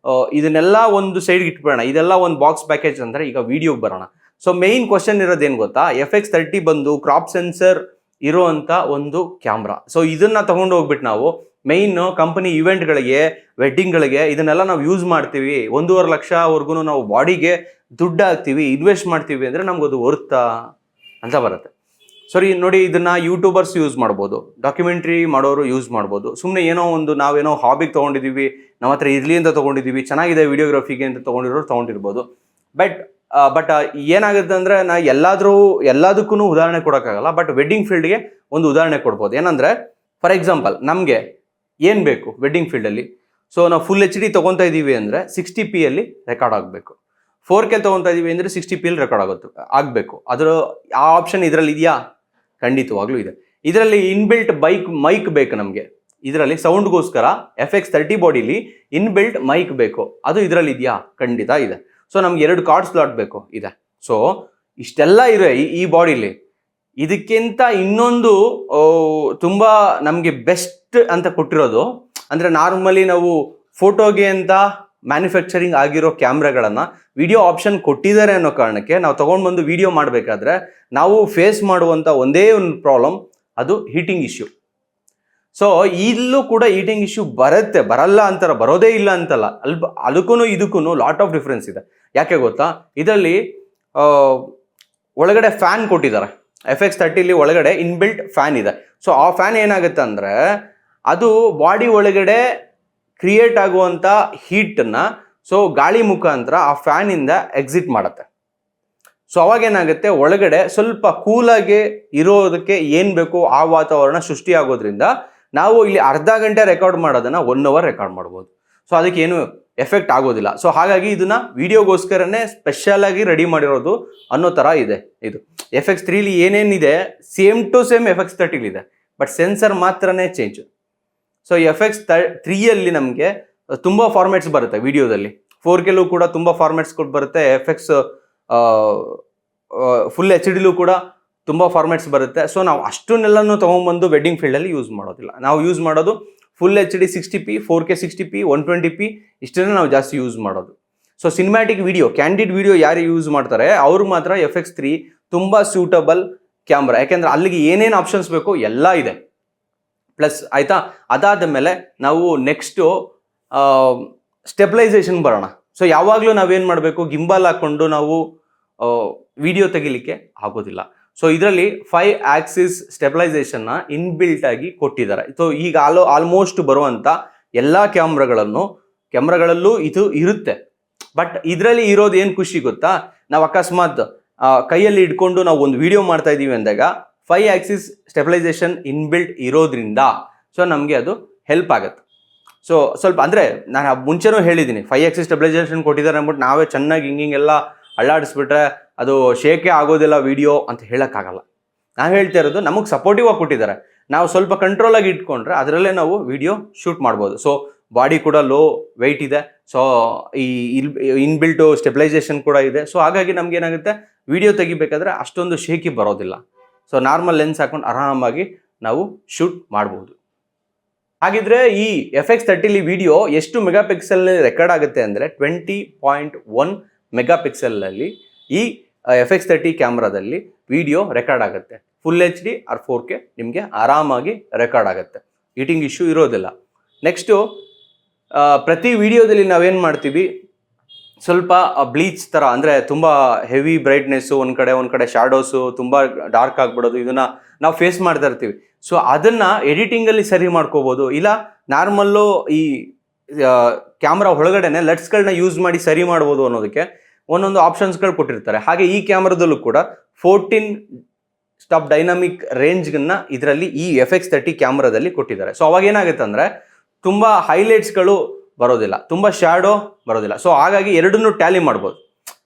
ಇದನ್ನೆಲ್ಲ ಒಂದು ಸೈಡ್ಗೆ ಇಟ್ಬಿಡೋಣ. ಇದೆಲ್ಲ ಒಂದು ಬಾಕ್ಸ್ ಪ್ಯಾಕೇಜ್ ಅಂದರೆ ಈಗ ವಿಡಿಯೋಗೆ ಬರೋಣ. ಸೊ ಮೇಯ್ನ್ ಕ್ವಶನ್ ಇರೋದೇನು ಗೊತ್ತಾ, FX30 ಬಂದು ಕ್ರಾಪ್ ಸೆನ್ಸರ್ ಇರೋವಂಥ ಒಂದು ಕ್ಯಾಮ್ರಾ. ಸೊ ಇದನ್ನು ತೊಗೊಂಡು ಹೋಗ್ಬಿಟ್ಟು ನಾವು ಮೇಯ್ನ್ ಕಂಪನಿ ಇವೆಂಟ್ಗಳಿಗೆ, ವೆಡ್ಡಿಂಗ್ಗಳಿಗೆ ಇದನ್ನೆಲ್ಲ ನಾವು ಯೂಸ್ ಮಾಡ್ತೀವಿ. 1.5 ಲಕ್ಷವರೆಗೂ ನಾವು ಬಾಡಿಗೆ ದುಡ್ಡು ಹಾಕ್ತೀವಿ, ಇನ್ವೆಸ್ಟ್ ಮಾಡ್ತೀವಿ ಅಂದರೆ ನಮಗದು ವರ್ತಾ ಅಂತ ಬರುತ್ತೆ. ಸರಿ ನೋಡಿ, ಇದನ್ನು ಯೂಟ್ಯೂಬರ್ಸ್ ಯೂಸ್ ಮಾಡ್ಬೋದು, ಡಾಕ್ಯುಮೆಂಟ್ರಿ ಮಾಡೋರು ಯೂಸ್ ಮಾಡ್ಬೋದು, ಸುಮ್ಮನೆ ಏನೋ ಒಂದು ನಾವೇನೋ ಹಾಬಿಗೆ ತೊಗೊಂಡಿದ್ದೀವಿ, ನಮ್ಮ ಹತ್ರ ಇರಲಿ ಅಂತ ತೊಗೊಂಡಿದ್ದೀವಿ, ಚೆನ್ನಾಗಿದೆ ವಿಡಿಯೋಗ್ರಫಿಗೆ ಅಂತ ತೊಗೊಂಡಿರೋರು ತೊಗೊಂಡಿರ್ಬೋದು. ಬಟ್ ಏನಾಗುತ್ತೆ ಅಂದರೆ, ನಾ ಎಲ್ಲದಕ್ಕೂ ಉದಾಹರಣೆ ಕೊಡೋಕ್ಕಾಗಲ್ಲ. ಬಟ್ ವೆಡ್ಡಿಂಗ್ ಫೀಲ್ಡ್ಗೆ ಒಂದು ಉದಾಹರಣೆ ಕೊಡ್ಬೋದು. ಏನಂದರೆ, ಫಾರ್ ಎಕ್ಸಾಂಪಲ್ ನಮಗೆ ಏನು ಬೇಕು ವೆಡ್ಡಿಂಗ್ ಫೀಲ್ಡಲ್ಲಿ, ಸೊ ನಾವು ಫುಲ್ HD ತೊಗೊತಾ ಇದ್ದೀವಿ ಅಂದರೆ 60p ರೆಕಾರ್ಡ್ ಆಗಬೇಕು. 4K ತೊಗೊತಾ ಇದ್ದೀವಿ ಅಂದರೆ 60p ರೆಕಾರ್ಡ್ ಆಗಬೇಕು. ಆ ಆಪ್ಷನ್ ಇದರಲ್ಲಿ ಇದೆಯಾ? ಖಂಡಿತವಾಗ್ಲೂ ಇದೆ. ಇದರಲ್ಲಿ ಇನ್ಬಿಲ್ಟ್ ಮೈಕ್ ಬೇಕು ನಮಗೆ. ಇದರಲ್ಲಿ ಸೌಂಡ್ಗೋಸ್ಕರ FX30 ಬಾಡಿಲಿ ಇನ್ಬಿಲ್ಟ್ ಮೈಕ್ ಬೇಕು. ಅದು ಇದರಲ್ಲಿ ಇದೆಯಾ? ಖಂಡಿತ ಇದೆ. ಸೊ ನಮ್ಗೆ 2 ಕಾರ್ಡ್ ಸ್ಲಾಟ್ ಬೇಕು, ಇದೆ. ಸೊ ಇಷ್ಟೆಲ್ಲ ಇರೋ ಈ ಬಾಡಿಲಿ ಇದಕ್ಕಿಂತ ಇನ್ನೊಂದು ತುಂಬ ನಮಗೆ ಬೆಸ್ಟ್ ಅಂತ ಕೊಟ್ಟಿರೋದು ಅಂದರೆ, ನಾರ್ಮಲಿ ನಾವು ಫೋಟೋಗೆ ಅಂತ ಮ್ಯಾನುಫ್ಯಾಕ್ಚರಿಂಗ್ ಆಗಿರೋ ಕ್ಯಾಮ್ರಾಗಳನ್ನು ವಿಡಿಯೋ ಆಪ್ಷನ್ ಕೊಟ್ಟಿದ್ದಾರೆ ಅನ್ನೋ ಕಾರಣಕ್ಕೆ ನಾವು ತೊಗೊಂಡು ಬಂದು ವಿಡಿಯೋ ಮಾಡಬೇಕಾದ್ರೆ ನಾವು ಫೇಸ್ ಮಾಡುವಂಥ ಒಂದೇ ಒಂದು ಪ್ರಾಬ್ಲಮ್, ಅದು ಹೀಟಿಂಗ್ ಇಶ್ಯೂ. ಸೊ ಇಲ್ಲೂ ಕೂಡ ಹೀಟಿಂಗ್ ಇಶ್ಯೂ ಬರಲ್ಲ ಅಂತಾರೆ, ಬರೋದೇ ಇಲ್ಲ ಅಂತಲ್ಲ. ಅದಕ್ಕೂ ಇದಕ್ಕೂ ಲಾಟ್ ಆಫ್ ಡಿಫ್ರೆನ್ಸ್ ಇದೆ. ಯಾಕೆ ಗೊತ್ತಾ, ಇದರಲ್ಲಿ ಒಳಗಡೆ ಫ್ಯಾನ್ ಕೊಟ್ಟಿದ್ದಾರೆ. FX30 ಒಳಗಡೆ ಇನ್ಬಿಲ್ಟ್ ಫ್ಯಾನ್ ಇದೆ. ಸೊ ಆ ಫ್ಯಾನ್ ಏನಾಗುತ್ತೆ ಅಂದರೆ, ಅದು ಬಾಡಿ ಒಳಗಡೆ ಕ್ರಿಯೇಟ್ ಆಗುವಂಥ ಹೀಟನ್ನು ಸೊ ಗಾಳಿ ಮುಖಾಂತರ ಆ ಫ್ಯಾನಿಂದ ಎಕ್ಸಿಟ್ ಮಾಡುತ್ತೆ. ಸೊ ಅವಾಗೇನಾಗುತ್ತೆ, ಒಳಗಡೆ ಸ್ವಲ್ಪ ಕೂಲಾಗಿ ಇರೋದಕ್ಕೆ ಏನು ಬೇಕು ಆ ವಾತಾವರಣ ಸೃಷ್ಟಿಯಾಗೋದ್ರಿಂದ ನಾವು ಇಲ್ಲಿ ಅರ್ಧ ಗಂಟೆ ರೆಕಾರ್ಡ್ ಮಾಡೋದನ್ನು 1 ಅವರ್ ರೆಕಾರ್ಡ್ ಮಾಡ್ಬೋದು. ಸೊ ಅದಕ್ಕೆ ಏನು ಎಫೆಕ್ಟ್ ಆಗೋದಿಲ್ಲ. ಸೊ ಹಾಗಾಗಿ ಇದನ್ನು ವಿಡಿಯೋಗೋಸ್ಕರನೇ ಸ್ಪೆಷಲಾಗಿ ರೆಡಿ ಮಾಡಿರೋದು ಅನ್ನೋ ಥರ ಇದೆ. ಇದು FX3 ಏನೇನಿದೆ ಸೇಮ್ ಟು ಸೇಮ್ FX30 ಇದೆ, ಬಟ್ ಸೆನ್ಸರ್ ಮಾತ್ರನೇ ಚೇಂಜ್. ಸೊ FX3 ನಮಗೆ ತುಂಬ ಫಾರ್ಮ್ಯಾಟ್ಸ್ ಬರುತ್ತೆ ವಿಡಿಯೋದಲ್ಲಿ. 4K ಕೂಡ ತುಂಬ ಫಾರ್ಮ್ಯಾಟ್ಸ್ ಬರುತ್ತೆ. ಫುಲ್ HD ಕೂಡ ತುಂಬ ಫಾರ್ಮ್ಯಾಟ್ಸ್ ಬರುತ್ತೆ. ಸೊ ನಾವು ಅಷ್ಟನ್ನೆಲ್ಲನೂ ತೊಗೊಂಡ್ಬಂದು ವೆಡ್ಡಿಂಗ್ ಫೀಲ್ಡಲ್ಲಿ ಯೂಸ್ ಮಾಡೋದಿಲ್ಲ. ನಾವು ಯೂಸ್ ಮಾಡೋದು full HD 60p, 4K 60p, 120p ಇಷ್ಟನ್ನೇ ನಾವು ಜಾಸ್ತಿ ಯೂಸ್ ಮಾಡೋದು. So cinematic video, candid video ಯಾರು ಯೂಸ್ ಮಾಡ್ತಾರೆ ಅವ್ರಿಗೆ ಮಾತ್ರ FX3 ತುಂಬ ಸೂಟಬಲ್ ಕ್ಯಾಮ್ರಾ. ಯಾಕೆಂದರೆ ಅಲ್ಲಿಗೆ ಏನೇನು ಆಪ್ಷನ್ಸ್ ಬೇಕು ಎಲ್ಲ ಇದೆ. ಪ್ಲಸ್ ಆಯಿತಾ, ಅದಾದ ಮೇಲೆ ನಾವು ನೆಕ್ಸ್ಟು ಸ್ಟೆಬಿಲೈಸೇಷನ್ ಬರೋಣ. ಸೊ ಯಾವಾಗಲೂ ನಾವೇನು ಮಾಡಬೇಕು, ಗಿಂಬಲ್ ಹಾಕ್ಕೊಂಡು ನಾವು ವಿಡಿಯೋ ತೆಗಿಲಿಕ್ಕೆ ಆಗೋದಿಲ್ಲ. ಸೊ ಇದರಲ್ಲಿ 5 ಆಕ್ಸಿಸ್ ಸ್ಟೆಬಿಲೈಸೇಷನ್ನ ಇನ್ಬಿಲ್ಟ್ ಆಗಿ ಕೊಟ್ಟಿದ್ದಾರೆ. ಸೊ ಈಗ ಆಲ್ಮೋಸ್ಟ್ ಬರುವಂಥ ಎಲ್ಲ ಕ್ಯಾಮ್ರಾಗಳಲ್ಲೂ ಇದು ಇರುತ್ತೆ. ಬಟ್ ಇದರಲ್ಲಿ ಇರೋದು ಏನು ಖುಷಿ ಗೊತ್ತಾ, ನಾವು ಅಕಸ್ಮಾತ್ ಕೈಯಲ್ಲಿ ಇಟ್ಕೊಂಡು ನಾವು ಒಂದು ವಿಡಿಯೋ ಮಾಡ್ತಾ ಇದ್ದೀವಿ ಅಂದಾಗ 5 ಆಕ್ಸಿಸ್ ಸ್ಟೆಬಿಲೈಸೇಷನ್ ಇನ್ಬಿಲ್ಟ್ ಇರೋದ್ರಿಂದ ಸೊ ನಮಗೆ ಅದು ಹೆಲ್ಪ್ ಆಗುತ್ತೆ. ಸೊ ಸ್ವಲ್ಪ ಅಂದರೆ ನಾನು ಮುಂಚೆನೂ ಹೇಳಿದ್ದೀನಿ, 5 ಆಕ್ಸಿಸ್ ಸ್ಟೆಬಿಲೈಸೇಷನ್ ಕೊಟ್ಟಿದ್ದಾರೆ ಅಂದ್ಬಿಟ್ಟು ನಾವೇ ಚೆನ್ನಾಗಿ ಹಿಂಗೆಲ್ಲ ಅಳ್ಳಾಡಿಸ್ಬಿಟ್ರೆ ಅದು ಶೇಕೆ ಆಗೋದಿಲ್ಲ ವಿಡಿಯೋ ಅಂತ ಹೇಳೋಕ್ಕಾಗಲ್ಲ. ನಾವು ಹೇಳ್ತಾ ಇರೋದು ನಮಗೆ ಸಪೋರ್ಟಿವ್ ಆಗಿ ಕೊಟ್ಟಿದ್ದಾರೆ, ನಾವು ಸ್ವಲ್ಪ ಕಂಟ್ರೋಲಾಗಿ ಇಟ್ಕೊಂಡ್ರೆ ಅದರಲ್ಲೇ ನಾವು ವಿಡಿಯೋ ಶೂಟ್ ಮಾಡ್ಬೋದು. ಸೊ ಬಾಡಿ ಕೂಡ ಲೋ ವೆಯ್ಟ್ ಇದೆ. ಸೊ ಈ ಇನ್ಬಿಲ್ಟು ಸ್ಟೆಬಿಲೈಸೇಷನ್ ಕೂಡ ಇದೆ. ಸೊ ಹಾಗಾಗಿ ನಮ್ಗೆ ಏನಾಗುತ್ತೆ, ವಿಡಿಯೋ ತೆಗಿಬೇಕಾದ್ರೆ ಅಷ್ಟೊಂದು ಶೇಕಿ ಬರೋದಿಲ್ಲ. ಸೊ ನಾರ್ಮಲ್ ಲೆನ್ಸ್ ಹಾಕೊಂಡು ಆರಾಮಾಗಿ ನಾವು ಶೂಟ್ ಮಾಡ್ಬೋದು. ಹಾಗಿದ್ರೆ ಈ FX30 ವಿಡಿಯೋ ಎಷ್ಟು ಮೆಗಾಪಿಕ್ಸೆಲ್ ರೆಕಾರ್ಡ್ ಆಗುತ್ತೆ ಅಂದರೆ 20.1 ಮೆಗಾಪಿಕ್ಸೆಲಲ್ಲಿ ಈ FX30 ಕ್ಯಾಮ್ರಾದಲ್ಲಿ ವಿಡಿಯೋ ರೆಕಾರ್ಡ್ ಆಗುತ್ತೆ. ಫುಲ್ HD ಆರ್ 4K ನಿಮಗೆ ಆರಾಮಾಗಿ ರೆಕಾರ್ಡ್ ಆಗುತ್ತೆ, ಹೀಟಿಂಗ್ ಇಶ್ಯೂ ಇರೋದಿಲ್ಲ. ನೆಕ್ಸ್ಟು ಪ್ರತಿ ವಿಡಿಯೋದಲ್ಲಿ ನಾವೇನು ಮಾಡ್ತೀವಿ, ಸ್ವಲ್ಪ ಬ್ಲೀಚ್ ಥರ ಅಂದರೆ ತುಂಬ ಹೆವಿ ಬ್ರೈಟ್ನೆಸ್ಸು, ಒಂದು ಕಡೆ ಶಾಡೋಸು, ತುಂಬ ಡಾರ್ಕ್ ಆಗಿಬಿಡೋದು, ಇದನ್ನು ನಾವು ಫೇಸ್ ಮಾಡ್ತಾ ಇರ್ತೀವಿ. ಸೊ ಅದನ್ನು ಎಡಿಟಿಂಗಲ್ಲಿ ಸರಿ ಮಾಡ್ಕೋಬೋದು, ಇಲ್ಲ ನಾರ್ಮಲ್ಲು ಈ ಕ್ಯಾಮ್ರಾ ಒಳಗಡೆನೆ ಲಟ್ಸ್ಗಳನ್ನ ಯೂಸ್ ಮಾಡಿ ಸರಿ ಮಾಡ್ಬೋದು ಅನ್ನೋದಕ್ಕೆ ಒಂದೊಂದು ಆಪ್ಷನ್ಸ್ಗಳು ಕೊಟ್ಟಿರ್ತಾರೆ. ಹಾಗೆ ಈ ಕ್ಯಾಮ್ರಾದಲ್ಲೂ ಕೂಡ 14 ಸ್ಟಾಪ್ ಡೈನಾಮಿಕ್ ರೇಂಜ್ಗನ್ನ ಇದರಲ್ಲಿ ಈ FX30 ಕ್ಯಾಮ್ರಾದಲ್ಲಿ ಕೊಟ್ಟಿದ್ದಾರೆ. ಸೊ ಅವಾಗ ಏನಾಗುತ್ತೆ ಅಂದರೆ ತುಂಬ ಹೈಲೈಟ್ಸ್ಗಳು ಬರೋದಿಲ್ಲ, ತುಂಬ ಶ್ಯಾಡೋ ಬರೋದಿಲ್ಲ. ಸೊ ಹಾಗಾಗಿ ಎರಡನ್ನೂ ಟ್ಯಾಲಿ ಮಾಡ್ಬೋದು,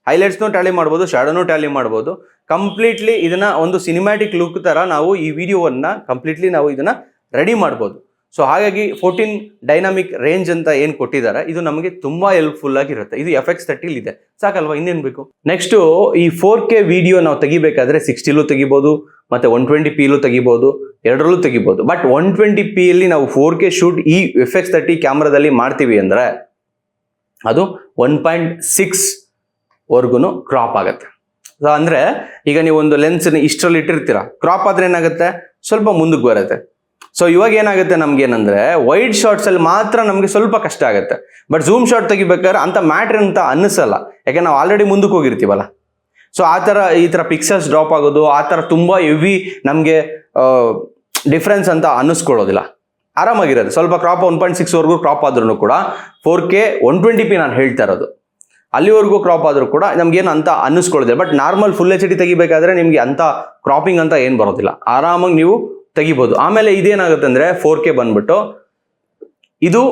ಹೈಲೈಟ್ಸ್ನೂ ಟ್ಯಾಲಿ ಮಾಡ್ಬೋದು, ಶ್ಯಾಡೋನೂ ಟ್ಯಾಲಿ ಮಾಡ್ಬೋದು. ಕಂಪ್ಲೀಟ್ಲಿ ಇದನ್ನು ಒಂದು ಸಿನಿಮ್ಯಾಟಿಕ್ ಲುಕ್ ಥರ ನಾವು ಈ ವಿಡಿಯೋವನ್ನು ಕಂಪ್ಲೀಟ್ಲಿ ನಾವು ಇದನ್ನು ರೆಡಿ ಮಾಡ್ಬೋದು. ಸೊ ಹಾಗಾಗಿ 14 ಡೈನಾಮಿಕ್ ರೇಂಜ್ ಅಂತ ಏನು ಕೊಟ್ಟಿದ್ದಾರೆ ಇದು ನಮಗೆ ತುಂಬ ಹೆಲ್ಪ್ಫುಲ್ ಆಗಿರುತ್ತೆ. ಇದು FX30 ಇದೆ, ಸಾಕಲ್ವಾ, ಇನ್ನೇನು ಬೇಕು. ನೆಕ್ಸ್ಟು ಈ 4K ವಿಡಿಯೋ ನಾವು ತೆಗಿಬೇಕಾದ್ರೆ 60ಲೂ ತೆಗಿಬೋದು, ಮತ್ತು 120p ತೆಗಿಬೋದು, ಎರಡರಲ್ಲೂ ತೆಗಿಬೋದು. ಬಟ್ 120pಯಲ್ಲಿ ನಾವು 4K ಶೂಟ್ ಈ FX30 ಕ್ಯಾಮ್ರಾದಲ್ಲಿ ಮಾಡ್ತೀವಿ ಅಂದರೆ ಅದು 1.6 ವರ್ಗು ಕ್ರಾಪ್ ಆಗುತ್ತೆ. ಅಂದರೆ ಈಗ ನೀವು ಒಂದು ಲೆನ್ಸ್ನ ಇಷ್ಟರಲ್ಲಿ ಇಟ್ಟಿರ್ತೀರ, ಕ್ರಾಪ್ ಆದರೆ ಏನಾಗುತ್ತೆ, ಸ್ವಲ್ಪ ಮುಂದಕ್ಕೆ ಬರುತ್ತೆ. ಸೊ ಇವಾಗ ಏನಾಗುತ್ತೆ ನಮ್ಗೇನಂದ್ರೆ ವೈಡ್ ಶಾರ್ಟ್ಸಲ್ಲಿ ಮಾತ್ರ ನಮಗೆ ಸ್ವಲ್ಪ ಕಷ್ಟ ಆಗುತ್ತೆ. ಬಟ್ ಝೂಮ್ ಶಾರ್ಟ್ ತೆಗಿಬೇಕಾದ್ರೆ ಅಂತ ಮ್ಯಾಟ್ರ್ ಅಂತ ಅನ್ನಿಸಲ್ಲ, ಯಾಕೆ ನಾವು ಆಲ್ರೆಡಿ ಮುಂದಕ್ಕೆ ಹೋಗಿರ್ತೀವಲ್ಲ. ಸೊ ಈ ಥರ ಪಿಕ್ಸಲ್ಸ್ ಡ್ರಾಪ್ ಆಗೋದು, ಆ ಥರ ತುಂಬ ಹೆವಿ ನಮಗೆ ಡಿಫ್ರೆನ್ಸ್ ಅಂತ ಅನ್ನಿಸ್ಕೊಳ್ಳೋದಿಲ್ಲ, ಆರಾಮಾಗಿರೋದು. ಸ್ವಲ್ಪ ಕ್ರಾಪ್ 1.6 ವರ್ಗೂ ಕ್ರಾಪ್ ಆದ್ರೂ ಕೂಡ 4K 120p ನಾನು ಹೇಳ್ತಾ ಇರೋದು, ಅಲ್ಲಿವರೆಗೂ ಕ್ರಾಪ್ ಆದರೂ ಕೂಡ ನಮ್ಗೇನು ಅಂತ ಅನ್ನಿಸ್ಕೊಳ್ಳೋದಿಲ್ಲ. ಬಟ್ ನಾರ್ಮಲ್ ಫುಲ್ HD ತೆಗಿಬೇಕಾದ್ರೆ ನಿಮಗೆ ಅಂತ ಕ್ರಾಪಿಂಗ್ ಅಂತ ಏನು ಬರೋದಿಲ್ಲ, ಆರಾಮಾಗಿ ನೀವು ತೆಗಿಬೋದು. ಆಮೇಲೆ ಇದೇನಾಗುತ್ತೆ ಅಂದರೆ 4K ಬಂದ್ಬಿಟ್ಟು ಇದು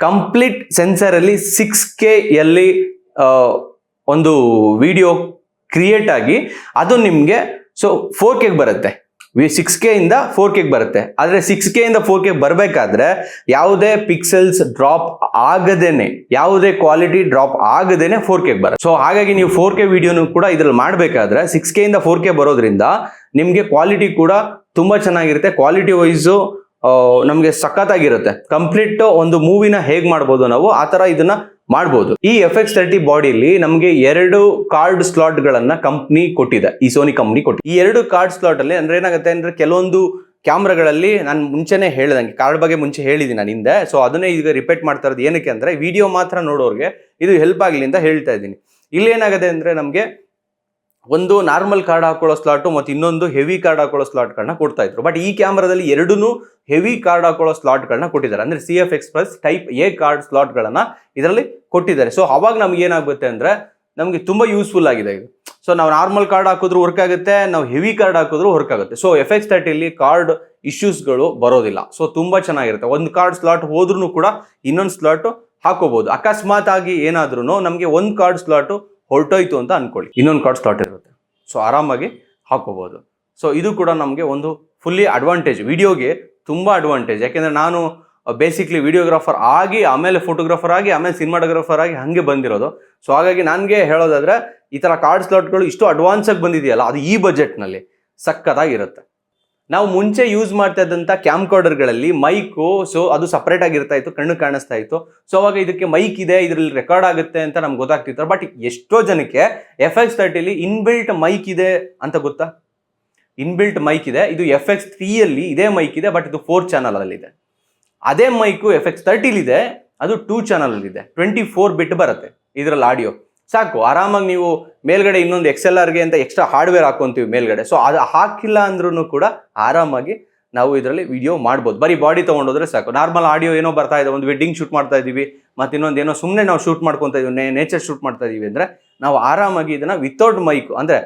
ಕಂಪ್ಲೀಟ್ ಸೆನ್ಸರಲ್ಲಿ 6K ಯಲ್ಲಿ ಒಂದು ವಿಡಿಯೋ ಕ್ರಿಯೇಟ್ ಆಗಿ ಅದು ನಿಮಗೆ ಸೊ 4K ಬರುತ್ತೆ. 6K ಇಂದ 4K ಬರುತ್ತೆ. ಆದರೆ 6K ಇಂದ 4K ಬರಬೇಕಾದ್ರೆ ಯಾವುದೇ ಪಿಕ್ಸೆಲ್ಸ್ ಡ್ರಾಪ್ ಆಗದೇನೆ, ಯಾವುದೇ ಕ್ವಾಲಿಟಿ ಡ್ರಾಪ್ ಆಗದೇನೆ 4K ಬರುತ್ತೆ. ಸೊ ಹಾಗಾಗಿ ನೀವು 4K ವಿಡಿಯೋನು ಕೂಡ ಇದ್ರಲ್ಲಿ ಮಾಡಬೇಕಾದ್ರೆ 6K ಇಂದ 4K ಬರೋದ್ರಿಂದ ನಿಮಗೆ ಕ್ವಾಲಿಟಿ ಕೂಡ ತುಂಬ ಚೆನ್ನಾಗಿರುತ್ತೆ. ಕ್ವಾಲಿಟಿ ವೈಸು ನಮಗೆ ಸಖತ್ತಾಗಿರುತ್ತೆ. ಕಂಪ್ಲೀಟ್ ಒಂದು ಮೂವಿನ ಹೇಗೆ ಮಾಡ್ಬೋದು ನಾವು ಆ ಥರ ಇದನ್ನ ಮಾಡ್ಬೋದು. ಈ FX30 ಬಾಡಿಲಿ ನಮಗೆ 2 ಕಾರ್ಡ್ ಸ್ಲಾಟ್ಗಳನ್ನ ಕಂಪ್ನಿ ಕೊಟ್ಟಿದೆ, ಈ ಸೋನಿ ಕಂಪ್ನಿ ಕೊಟ್ಟಿದೆ. ಈ 2 ಕಾರ್ಡ್ ಸ್ಲಾಟ್ ಅಲ್ಲಿ ಅಂದ್ರೆ ಏನಾಗುತ್ತೆ ಅಂದ್ರೆ ಕೆಲವೊಂದು ಕ್ಯಾಮ್ರಾಗಳಲ್ಲಿ ನಾನು ಮುಂಚೆನೆ ಹೇಳ್ದಂಗೆ ಕಾರ್ಡ್ ಬಗ್ಗೆ ಮುಂಚೆ ಹೇಳಿದ್ದೀನಿ ನಾನು ಹಿಂದೆ. ಸೊ ಅದನ್ನೇ ಈಗ ರಿಪೀಟ್ ಮಾಡ್ತಾ ಇರೋದು ಏನಕ್ಕೆ ಅಂದ್ರೆ ವಿಡಿಯೋ ಮಾತ್ರ ನೋಡೋರಿಗೆ ಇದು ಹೆಲ್ಪ್ ಆಗಲಿ ಅಂತ ಹೇಳ್ತಾ ಇದ್ದೀನಿ. ಇಲ್ಲಿ ಏನಾಗುತ್ತೆ ಅಂದ್ರೆ ನಮಗೆ ಒಂದು ನಾರ್ಮಲ್ ಕಾರ್ಡ್ ಹಾಕೊಳ್ಳೋ ಸ್ಲಾಟು ಮತ್ತು ಇನ್ನೊಂದು ಹೆವಿ ಕಾರ್ಡ್ ಹಾಕೊಳ್ಳೋ ಸ್ಲಾಟ್ಗಳನ್ನ ಕೊಡ್ತಾ ಇದ್ರು. ಬಟ್ ಈ ಕ್ಯಾಮ್ರಾದಲ್ಲಿ ಎರಡೂ ಹೆವಿ ಕಾರ್ಡ್ ಹಾಕೊಳ್ಳೋ ಸ್ಲಾಟ್ಗಳನ್ನ ಕೊಟ್ಟಿದ್ದಾರೆ. ಅಂದರೆ CF Express type A card ಸ್ಲಾಟ್ಗಳನ್ನ ಇದರಲ್ಲಿ ಕೊಟ್ಟಿದ್ದಾರೆ. ಸೊ ಅವಾಗ ನಮ್ಗೆ ಏನಾಗುತ್ತೆ ಅಂದರೆ ನಮಗೆ ತುಂಬ ಯೂಸ್ಫುಲ್ ಆಗಿದೆ ಇದು. ಸೊ ನಾವು ನಾರ್ಮಲ್ ಕಾರ್ಡ್ ಹಾಕಿದ್ರು ವರ್ಕ್ ಆಗುತ್ತೆ, ನಾವು ಹೆವಿ ಕಾರ್ಡ್ ಹಾಕಿದ್ರು ವರ್ಕ್ ಆಗುತ್ತೆ. ಸೊ FX30 ಕಾರ್ಡ್ ಇಶ್ಯೂಸ್ಗಳು ಬರೋದಿಲ್ಲ. ಸೊ ತುಂಬ ಚೆನ್ನಾಗಿರುತ್ತೆ. ಒಂದು ಕಾರ್ಡ್ ಸ್ಲಾಟ್ ಹೋದ್ರೂ ಕೂಡ ಇನ್ನೊಂದು ಸ್ಲಾಟು ಹಾಕೋಬಹುದು. ಅಕಸ್ಮಾತ್ ಆಗಿ ಏನಾದ್ರೂ ನಮಗೆ ಒಂದು ಕಾರ್ಡ್ ಸ್ಲಾಟು ಹೊರಟೋಯ್ತು ಅಂತ ಅನ್ಕೊಳ್ಳಿ, ಇನ್ನೊಂದು ಕಾರ್ಡ್ ಸ್ಲಾಟ್ ಇರುತ್ತೆ, ಸೊ ಆರಾಮಾಗಿ ಹಾಕೋಬಹುದು. ಸೊ ಇದು ಕೂಡ ನಮಗೆ ಒಂದು ಫುಲ್ಲಿ ಅಡ್ವಾಂಟೇಜ್, ವಿಡಿಯೋಗೆ ತುಂಬ ಅಡ್ವಾಂಟೇಜ್. ಯಾಕೆಂದರೆ ನಾನು ಬೇಸಿಕ್ಲಿ ವಿಡಿಯೋಗ್ರಾಫರ್ ಆಗಿ ಆಮೇಲೆ ಫೋಟೋಗ್ರಾಫರ್ ಆಗಿ ಆಮೇಲೆ ಸಿನಿಮಾಟೋಗ್ರಾಫರ್ ಆಗಿ ಹಾಗೆ ಬಂದಿರೋದು. ಸೊ ಹಾಗಾಗಿ ನನಗೆ ಹೇಳೋದಾದರೆ ಈ ಥರ ಕಾರ್ಡ್ ಸ್ಲಾಟ್ಗಳು ಇಷ್ಟು ಅಡ್ವಾನ್ಸಾಗಿ ಬಂದಿದೆಯಲ್ಲ, ಅದು ಈ ಬಜೆಟ್ನಲ್ಲಿ ಸಖತ್ತಾಗಿರುತ್ತೆ. ನಾವು ಮುಂಚೆ ಯೂಸ್ ಮಾಡ್ತಾ ಇದ್ದಂಥ ಕ್ಯಾಮ್ಕಾರ್ಡರ್ಗಳಲ್ಲಿ ಮೈಕು ಸೊ ಅದು ಸಪ್ರೇಟ್ ಆಗಿರ್ತಾ ಇತ್ತು, ಕಣ್ಣು ಕಾಣಿಸ್ತಾ ಇತ್ತು. ಸೊ ಅವಾಗ ಇದಕ್ಕೆ ಮೈಕ್ ಇದೆ, ಇದರಲ್ಲಿ ರೆಕಾರ್ಡ್ ಆಗುತ್ತೆ ಅಂತ ನಮ್ಗೆ ಗೊತ್ತಾಗ್ತಿತ್ತು. ಬಟ್ ಎಷ್ಟೋ ಜನಕ್ಕೆ FX30 ಇನ್ಬಿಲ್ಟ್ ಮೈಕ್ ಇದೆ ಅಂತ ಗೊತ್ತಾ? ಇನ್ಬಿಲ್ಟ್ ಮೈಕ್ ಇದೆ. ಇದು FX3ಯಲ್ಲಿ ಇದೇ ಮೈಕ್ ಇದೆ, ಬಟ್ ಇದು 4 ಚಾನಲಲ್ಲಿದೆ. ಅದೇ ಮೈಕು FX30 ಇದೆ, ಅದು 2 ಚಾನಲಲ್ಲಿದೆ. 24 ಬಿಟ್ ಬರುತ್ತೆ ಇದರಲ್ಲಿ ಆಡಿಯೋ, ಸಾಕು. ಆರಾಮಾಗಿ ನೀವು ಮೇಲ್ಗಡೆ ಇನ್ನೊಂದು XLRಗೆ ಅಂತ ಎಕ್ಸ್ಟ್ರಾ ಹಾರ್ಡ್ವೇರ್ ಹಾಕೊಂತೀವಿ ಮೇಲ್ಗಡೆ. ಸೊ ಅದು ಹಾಕಿಲ್ಲ ಅಂದ್ರೂ ಕೂಡ ಆರಾಮಾಗಿ ನಾವು ಇದರಲ್ಲಿ ವಿಡಿಯೋ ಮಾಡ್ಬೋದು. ಬರೀ ಬಾಡಿ ತೊಗೊಂಡೋದ್ರೆ ಸಾಕು. ನಾರ್ಮಲ್ ಆಡಿಯೋ ಏನೋ ಬರ್ತಾ ಇದೆ, ಒಂದು ವೆಡ್ಡಿಂಗ್ ಶೂಟ್ ಮಾಡ್ತಾ ಇದ್ದೀವಿ, ಮತ್ತು ಇನ್ನೊಂದು ಏನೋ ಸುಮ್ಮನೆ ನಾವು ಶೂಟ್ ಮಾಡ್ಕೊತಾ ಇದೀವಿ, ನೇಚರ್ ಶೂಟ್ ಮಾಡ್ತಾ ಇದೀವಿ ಅಂದರೆ ನಾವು ಆರಾಮಾಗಿ ಇದನ್ನು ವಿತೌಟ್ ಮೈಕ್, ಅಂದರೆ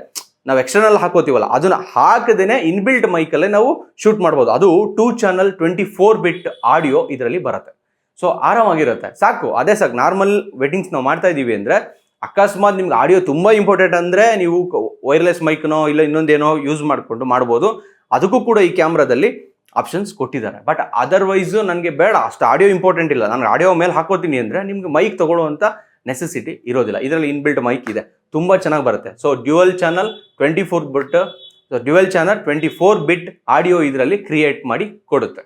ನಾವು ಎಕ್ಸ್ಟರ್ನಲ್ ಹಾಕೋತೀವಲ್ಲ ಅದನ್ನು ಹಾಕದೇನೆ ಇನ್ಬಿಲ್ಟ್ ಮೈಕಲ್ಲೇ ನಾವು ಶೂಟ್ ಮಾಡ್ಬೋದು. ಅದು 2 ಚಾನಲ್ 24 ಬಿಟ್ ಆಡಿಯೋ ಇದರಲ್ಲಿ ಬರುತ್ತೆ. ಸೊ ಆರಾಮಾಗಿರುತ್ತೆ, ಸಾಕು. ಅದೇ ಸಾಕು. ನಾರ್ಮಲ್ ವೆಡ್ಡಿಂಗ್ಸ್ ನಾವು ಮಾಡ್ತಾ ಇದ್ದೀವಿ ಅಂದರೆ ಅಕಸ್ಮಾತ್ ನಿಮ್ಗೆ ಆಡಿಯೋ ತುಂಬ ಇಂಪಾರ್ಟೆಂಟ್ ಅಂದರೆ ನೀವು ವೈರ್ಲೆಸ್ ಮೈಕ್ನೋ ಇಲ್ಲ ಇನ್ನೊಂದೇನೋ ಯೂಸ್ ಮಾಡಿಕೊಂಡು ಮಾಡ್ಬೋದು. ಅದಕ್ಕೂ ಕೂಡ ಈ ಕ್ಯಾಮ್ರಾದಲ್ಲಿ ಆಪ್ಷನ್ಸ್ ಕೊಟ್ಟಿದ್ದಾರೆ. ಬಟ್ ಅದರ್ವೈಸು ನನಗೆ ಬೇಡ, ಅಷ್ಟು ಆಡಿಯೋ ಇಂಪಾರ್ಟೆಂಟ್ ಇಲ್ಲ, ನಾನು ಆಡಿಯೋ ಮೇಲೆ ಹಾಕೋತೀನಿ ಅಂದರೆ ನಿಮ್ಗೆ ಮೈಕ್ ತೊಗೊಳ್ಳುವಂಥ ನೆಸೆಸಿಟಿ ಇರೋದಿಲ್ಲ. ಇದರಲ್ಲಿ ಇನ್ಬಿಲ್ಟ್ ಮೈಕ್ ಇದೆ, ತುಂಬ ಚೆನ್ನಾಗಿ ಬರುತ್ತೆ. ಸೊ ಡ್ಯುಯಲ್ ಚಾನಲ್ 24 ಬಿಟ್ ಆಡಿಯೋ ಇದರಲ್ಲಿ ಕ್ರಿಯೇಟ್ ಮಾಡಿ ಕೊಡುತ್ತೆ.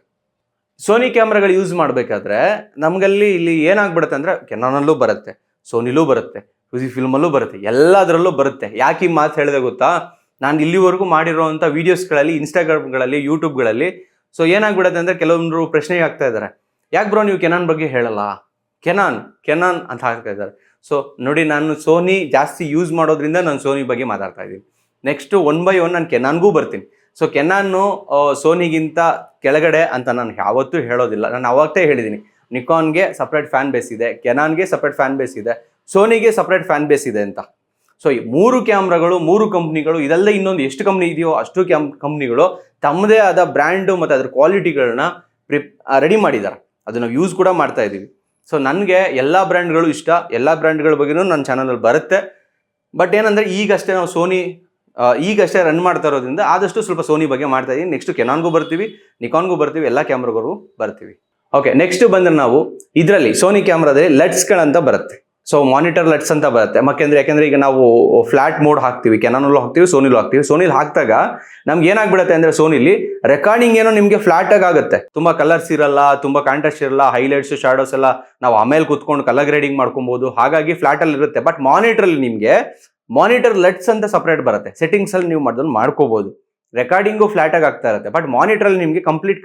ಸೋನಿ ಕ್ಯಾಮ್ರಾಗಳು ಯೂಸ್ ಮಾಡಬೇಕಾದ್ರೆ ನಮಗಲ್ಲಿ ಇಲ್ಲಿ ಏನಾಗ್ಬಿಡುತ್ತೆ ಅಂದರೆ ಕೆನಾನಲ್ಲೂ ಬರುತ್ತೆ, ಸೋನಿಲೂ ಬರುತ್ತೆ, ಫುಜಿ ಫಿಲ್ಮಲ್ಲೂ ಬರುತ್ತೆ, ಎಲ್ಲದರಲ್ಲೂ ಬರುತ್ತೆ. ಯಾಕೆ ಈ ಮಾತು ಹೇಳಿದೆ ಗೊತ್ತಾ? ನಾನು ಇಲ್ಲಿವರೆಗೂ ಮಾಡಿರೋವಂಥ ವೀಡಿಯೋಸ್ಗಳಲ್ಲಿ, ಇನ್ಸ್ಟಾಗ್ರಾಮ್ಗಳಲ್ಲಿ, ಯೂಟ್ಯೂಬ್ಗಳಲ್ಲಿ ಸೊ ಏನಾಗ್ಬಿಡುತ್ತೆ ಅಂದರೆ ಕೆಲವೊಂದು ಪ್ರಶ್ನೆ ಆಗ್ತಾ ಇದ್ದಾರೆ, ಯಾಕೆ ಬ್ರೋ ನೀವು ಕೆನಾನ್ ಬಗ್ಗೆ ಹೇಳಲ್ಲ, ಕೆನಾನ್ ಅಂತ ಹಾಕ್ತಾ ಇದ್ದಾರೆ. ಸೊ ನೋಡಿ, ನಾನು ಸೋನಿ ಜಾಸ್ತಿ ಯೂಸ್ ಮಾಡೋದ್ರಿಂದ ನಾನು ಸೋನಿ ಬಗ್ಗೆ ಮಾತಾಡ್ತಾ ಇದ್ದೀನಿ. ನೆಕ್ಸ್ಟ್ 1 by 1 ನಾನು ಕೆನಾನ್ಗೂ ಬರ್ತೀನಿ. ಸೊ ಕೆನಾನು ಸೋನಿಗಿಂತ ಕೆಳಗಡೆ ಅಂತ ನಾನು ಯಾವತ್ತೂ ಹೇಳೋದಿಲ್ಲ. ನಾನು ಅವಾಗಲೇ ಹೇಳಿದ್ದೀನಿ, ನಿಕಾನ್ಗೆ ಸಪ್ರೇಟ್ ಫ್ಯಾನ್ ಬೇಸ್ ಇದೆ, ಕೆನಾನ್ಗೆ ಸಪ್ರೇಟ್ ಫ್ಯಾನ್ ಬೇಸ್ ಇದೆ, ಸೋನಿಗೆ ಸಪ್ರೇಟ್ ಫ್ಯಾನ್ ಬೇಸ್ ಇದೆ ಅಂತ. ಸೊ ಈ 3 ಕ್ಯಾಮ್ರಾಗಳು, 3 ಕಂಪ್ನಿಗಳು, ಇದೆಲ್ಲ ಇನ್ನೊಂದು ಎಷ್ಟು ಕಂಪ್ನಿ ಇದೆಯೋ ಅಷ್ಟು ಕಂಪ್ನಿಗಳು ತಮ್ಮದೇ ಆದ ಬ್ರ್ಯಾಂಡು ಮತ್ತು ಅದ್ರ ಕ್ವಾಲಿಟಿಗಳನ್ನ ರೆಡಿ ಮಾಡಿದ್ದಾರೆ. ಅದು ನಾವು ಯೂಸ್ ಕೂಡ ಮಾಡ್ತಾ ಇದ್ದೀವಿ. ಸೊ ನನಗೆ ಎಲ್ಲ ಬ್ರ್ಯಾಂಡ್ಗಳು ಇಷ್ಟ, ಎಲ್ಲ ಬ್ರ್ಯಾಂಡ್ಗಳ ಬಗ್ಗೆನೂ ನನ್ನ ಚಾನಲಲ್ಲಿ ಬರುತ್ತೆ. ಬಟ್ ಏನಂದರೆ ಈಗಷ್ಟೇ ನಾವು ಸೋನಿ ಈಗಷ್ಟೇ ರನ್ ಮಾಡ್ತಾ ಇರೋದ್ರಿಂದ ಆದಷ್ಟು ಸ್ವಲ್ಪ ಸೋನಿ ಬಗ್ಗೆ ಮಾಡ್ತಾ ಇದ್ದೀನಿ. ನೆಕ್ಸ್ಟ್ ಕೆನಾನ್ಗೂ ಬರ್ತೀವಿ, ನಿಕಾನ್ಗೂ ಬರ್ತೀವಿ, ಎಲ್ಲ ಕ್ಯಾಮ್ರಾಗಳಿಗೂ ಬರ್ತೀವಿ. ಓಕೆ, ನೆಕ್ಸ್ಟ್ ಬಂದರೆ ನಾವು ಇದರಲ್ಲಿ ಸೋನಿ ಕ್ಯಾಮ್ರಾದಲ್ಲಿ ಲೆಟ್ಸ್ಗಳಂತ ಬರುತ್ತೆ. ಸೊ ಮಾನಿಟರ್ ಲೆಟ್ಸ್ ಅಂತ ಬರುತ್ತೆ. ಯಾಕೆಂದರೆ ಈಗ ನಾವು ಫ್ಲಾಟ್ ಮೋಡ್ ಹಾಕ್ತೀವಿ, ಕೆನಾನಲ್ಲೂ ಹಾಕ್ತೀವಿ, ಸೋನಿಲೂ ಹಾಕ್ತೀವಿ. ಸೋನಿಲಿ ಹಾಕಿದಾಗ ನಮ್ಗೆ ಏನಾಗ್ಬಿಡುತ್ತೆ ಅಂದರೆ ಸೋನಿಲಿ ರೆಕಾರ್ಡಿಂಗ್ ಏನೋ ನಿಮಗೆ ಫ್ಲಾಟಾಗಿ ಆಗುತ್ತೆ, ತುಂಬ ಕಲರ್ಸ್ ಇರಲ್ಲ, ತುಂಬ ಕಾಂಟ್ರಾಸ್ಟ್ ಇರಲ್ಲ, ಹೈಲೈಟ್ಸ್ ಶಾಡೋಸ್ ಎಲ್ಲ ನಾವು ಆಮೇಲೆ ಕುತ್ಕೊಂಡು ಕಲರ್ ಗ್ರೇಡಿಂಗ್ ಮಾಡ್ಕೊಬೋದು, ಹಾಗಾಗಿ ಫ್ಲಾಟಲ್ಲಿ ಇರುತ್ತೆ. ಬಟ್ ಮಾನಿಟ್ರಲ್ಲಿ ನಿಮಗೆ ಮಾನಿಟರ್ ಲೆಟ್ಸ್ ಅಂತ ಸಪ್ರೇಟ್ ಬರುತ್ತೆ. ಸೆಟ್ಟಿಂಗ್ಸಲ್ಲಿ ನೀವು ಅದನ್ನು ಮಾಡ್ಕೋಬೋದು. ರೆಕಾರ್ಡಿಂಗು ಫ್ಲಾಟಾಗಿ ಆಗ್ತಾ ಇರುತ್ತೆ, ಬಟ್ ಮಾನಿಟ್ರಲ್ಲಿ ನಿಮಗೆ ಕಂಪ್ಲೀಟ್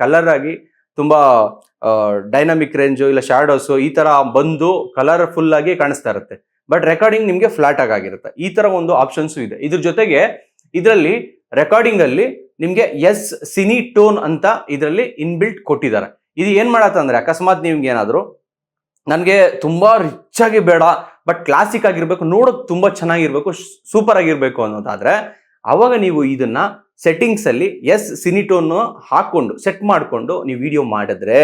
ಕಲರ್ ಆಗಿ ತುಂಬ ಡೈನಾಮಿಕ್ ರೇಂಜು ಇಲ್ಲ ಶಾಡೋಸು ಈ ಥರ ಬಂದು ಕಲರ್ಫುಲ್ ಆಗಿ ಕಾಣಿಸ್ತಾ ಇರುತ್ತೆ. ಬಟ್ ರೆಕಾರ್ಡಿಂಗ್ ನಿಮಗೆ ಫ್ಲಾಟ್ ಆಗಿರುತ್ತೆ. ಈ ಥರ ಒಂದು ಆಪ್ಷನ್ಸು ಇದೆ. ಇದ್ರ ಜೊತೆಗೆ ಇದರಲ್ಲಿ ರೆಕಾರ್ಡಿಂಗಲ್ಲಿ ನಿಮಗೆ ಸಿನಿ ಟೋನ್ ಅಂತ ಇದರಲ್ಲಿ ಇನ್ಬಿಲ್ಟ್ ಕೊಟ್ಟಿದ್ದಾರೆ. ಇದು ಏನು ಮಾಡತ್ತಂದ್ರೆ, ಅಕಸ್ಮಾತ್ ನಿಮ್ಗೆ ಏನಾದರೂ ನನಗೆ ತುಂಬ ರಿಚ್ ಆಗಿ ಬೇಡ, ಬಟ್ ಕ್ಲಾಸಿಕ್ ಆಗಿರಬೇಕು, ನೋಡೋಕೆ ತುಂಬ ಚೆನ್ನಾಗಿರ್ಬೇಕು, ಸೂಪರ್ ಆಗಿರಬೇಕು ಅನ್ನೋದಾದರೆ ಆವಾಗ ನೀವು ಇದನ್ನು ಸೆಟ್ಟಿಂಗ್ಸಲ್ಲಿ ಸಿನಿಟೋನು ಹಾಕ್ಕೊಂಡು ಸೆಟ್ ಮಾಡಿಕೊಂಡು ನೀವು ವಿಡಿಯೋ ಮಾಡಿದ್ರೆ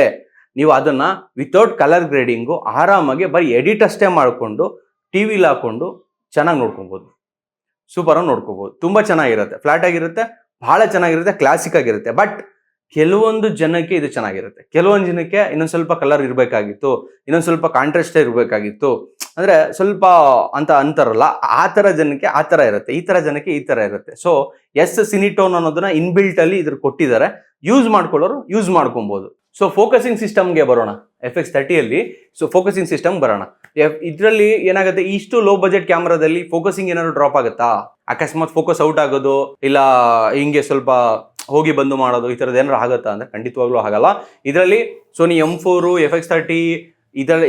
ನೀವು ಅದನ್ನು ವಿತೌಟ್ ಕಲರ್ ಗ್ರೇಡಿಂಗು ಆರಾಮಾಗಿ ಬರೀ ಎಡಿಟ್ ಅಷ್ಟೇ ಮಾಡಿಕೊಂಡು ಟಿ ವಿಲಿ ಹಾಕ್ಕೊಂಡು ಚೆನ್ನಾಗಿ ನೋಡ್ಕೊಬೋದು, ಸೂಪರಾಗಿ ನೋಡ್ಕೋಬೋದು. ತುಂಬ ಚೆನ್ನಾಗಿರುತ್ತೆ, ಫ್ಲಾಟ್ ಆಗಿರುತ್ತೆ, ಭಾಳ ಚೆನ್ನಾಗಿರುತ್ತೆ, ಕ್ಲಾಸಿಕ್ ಆಗಿರುತ್ತೆ. ಬಟ್ ಕೆಲವೊಂದು ಜನಕ್ಕೆ ಇದು ಚೆನ್ನಾಗಿರುತ್ತೆ, ಕೆಲವೊಂದು ಜನಕ್ಕೆ ಇನ್ನೊಂದು ಸ್ವಲ್ಪ ಕಲರ್ ಇರಬೇಕಾಗಿತ್ತು, ಇನ್ನೊಂದು ಸ್ವಲ್ಪ ಕಾಂಟ್ರಾಸ್ಟ್ ಇರಬೇಕಾಗಿತ್ತು, ಅಂದರೆ ಸ್ವಲ್ಪ ಅಂತ ಅಂತಾರಲ್ಲ, ಆ ಥರ ಜನಕ್ಕೆ ಆ ಥರ ಇರುತ್ತೆ, ಈ ಥರ ಜನಕ್ಕೆ ಈ ಥರ ಇರುತ್ತೆ. ಸೊ ಸಿನಿಟೋನ್ ಅನ್ನೋದನ್ನ ಇನ್ಬಿಲ್ಟಲ್ಲಿ ಇದ್ರ ಕೊಟ್ಟಿದ್ದಾರೆ. ಯೂಸ್ ಮಾಡ್ಕೊಳ್ಳೋರು ಯೂಸ್ ಮಾಡ್ಕೊಬೋದು. ಸೊ ಫೋಕಸಿಂಗ್ ಸಿಸ್ಟಮ್ಗೆ ಬರೋಣ. FX30ಯಲ್ಲಿ ಸೊ ಫೋಕಸಿಂಗ್ ಸಿಸ್ಟಮ್ ಬರೋಣ. ಇದರಲ್ಲಿ ಏನಾಗುತ್ತೆ, ಇಷ್ಟು ಲೋ ಬಜೆಟ್ ಕ್ಯಾಮ್ರಾದಲ್ಲಿ ಫೋಕಸಿಂಗ್ ಏನಾದ್ರು ಡ್ರಾಪ್ ಆಗುತ್ತಾ, ಅಕಸ್ಮಾತ್ ಫೋಕಸ್ ಔಟ್ ಆಗೋದು ಇಲ್ಲ ಹಿಂಗೆ ಸ್ವಲ್ಪ ಹೋಗಿ ಬಂದು ಮಾಡೋದು ಈ ಥರದ್ದು ಏನಾರು ಆಗುತ್ತಾ ಅಂದರೆ ಖಂಡಿತವಾಗ್ಲೂ ಆಗಲ್ಲ. ಇದರಲ್ಲಿ ಸೋನಿ M4, FX30, ಇದರಲ್ಲಿ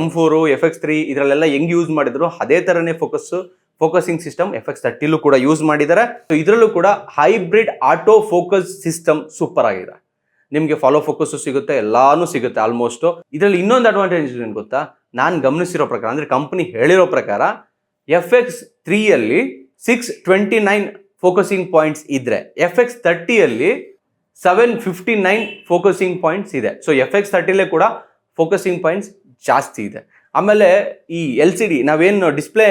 M4, FX3 ಇದರಲ್ಲೆಲ್ಲ ಹೆಂಗೆ ಯೂಸ್ ಮಾಡಿದ್ರು ಅದೇ ಥರನೇ ಫೋಕಸಿಂಗ್ ಸಿಸ್ಟಮ್ FX30ಲೂ ಕೂಡ ಯೂಸ್ ಮಾಡಿದ್ದಾರೆ. ಸೊ ಇದರಲ್ಲೂ ಕೂಡ hybrid auto focus system super ಆಗಿದೆ. ನಿಮಗೆ ಫಾಲೋ ಫೋಕಸ್ಸು ಸಿಗುತ್ತೆ, ಎಲ್ಲಾನು ಸಿಗುತ್ತೆ ಆಲ್ಮೋಸ್ಟು. ಇದರಲ್ಲಿ ಇನ್ನೊಂದು ಅಡ್ವಾಂಟೇಜ್ ಏನು ಗೊತ್ತಾ, ನಾನು ಗಮನಿಸಿರೋ ಪ್ರಕಾರ, ಅಂದರೆ ಕಂಪ್ನಿ ಹೇಳಿರೋ ಪ್ರಕಾರ FX3ಯಲ್ಲಿ 629 ಫೋಕಸಿಂಗ್ ಪಾಯಿಂಟ್ಸ್ ಇದ್ರೆ FX30ಯಲ್ಲಿ 759 ಫೋಕಸಿಂಗ್ ಪಾಯಿಂಟ್ಸ್ ಇದೆ. ಸೊ FX30ಲೇ ಕೂಡ ಫೋಕಸಿಂಗ್ ಪಾಯಿಂಟ್ಸ್ ಜಾಸ್ತಿ ಇದೆ. ಆಮೇಲೆ ಈ LCD ನಾವೇನು ಡಿಸ್ಪ್ಲೇ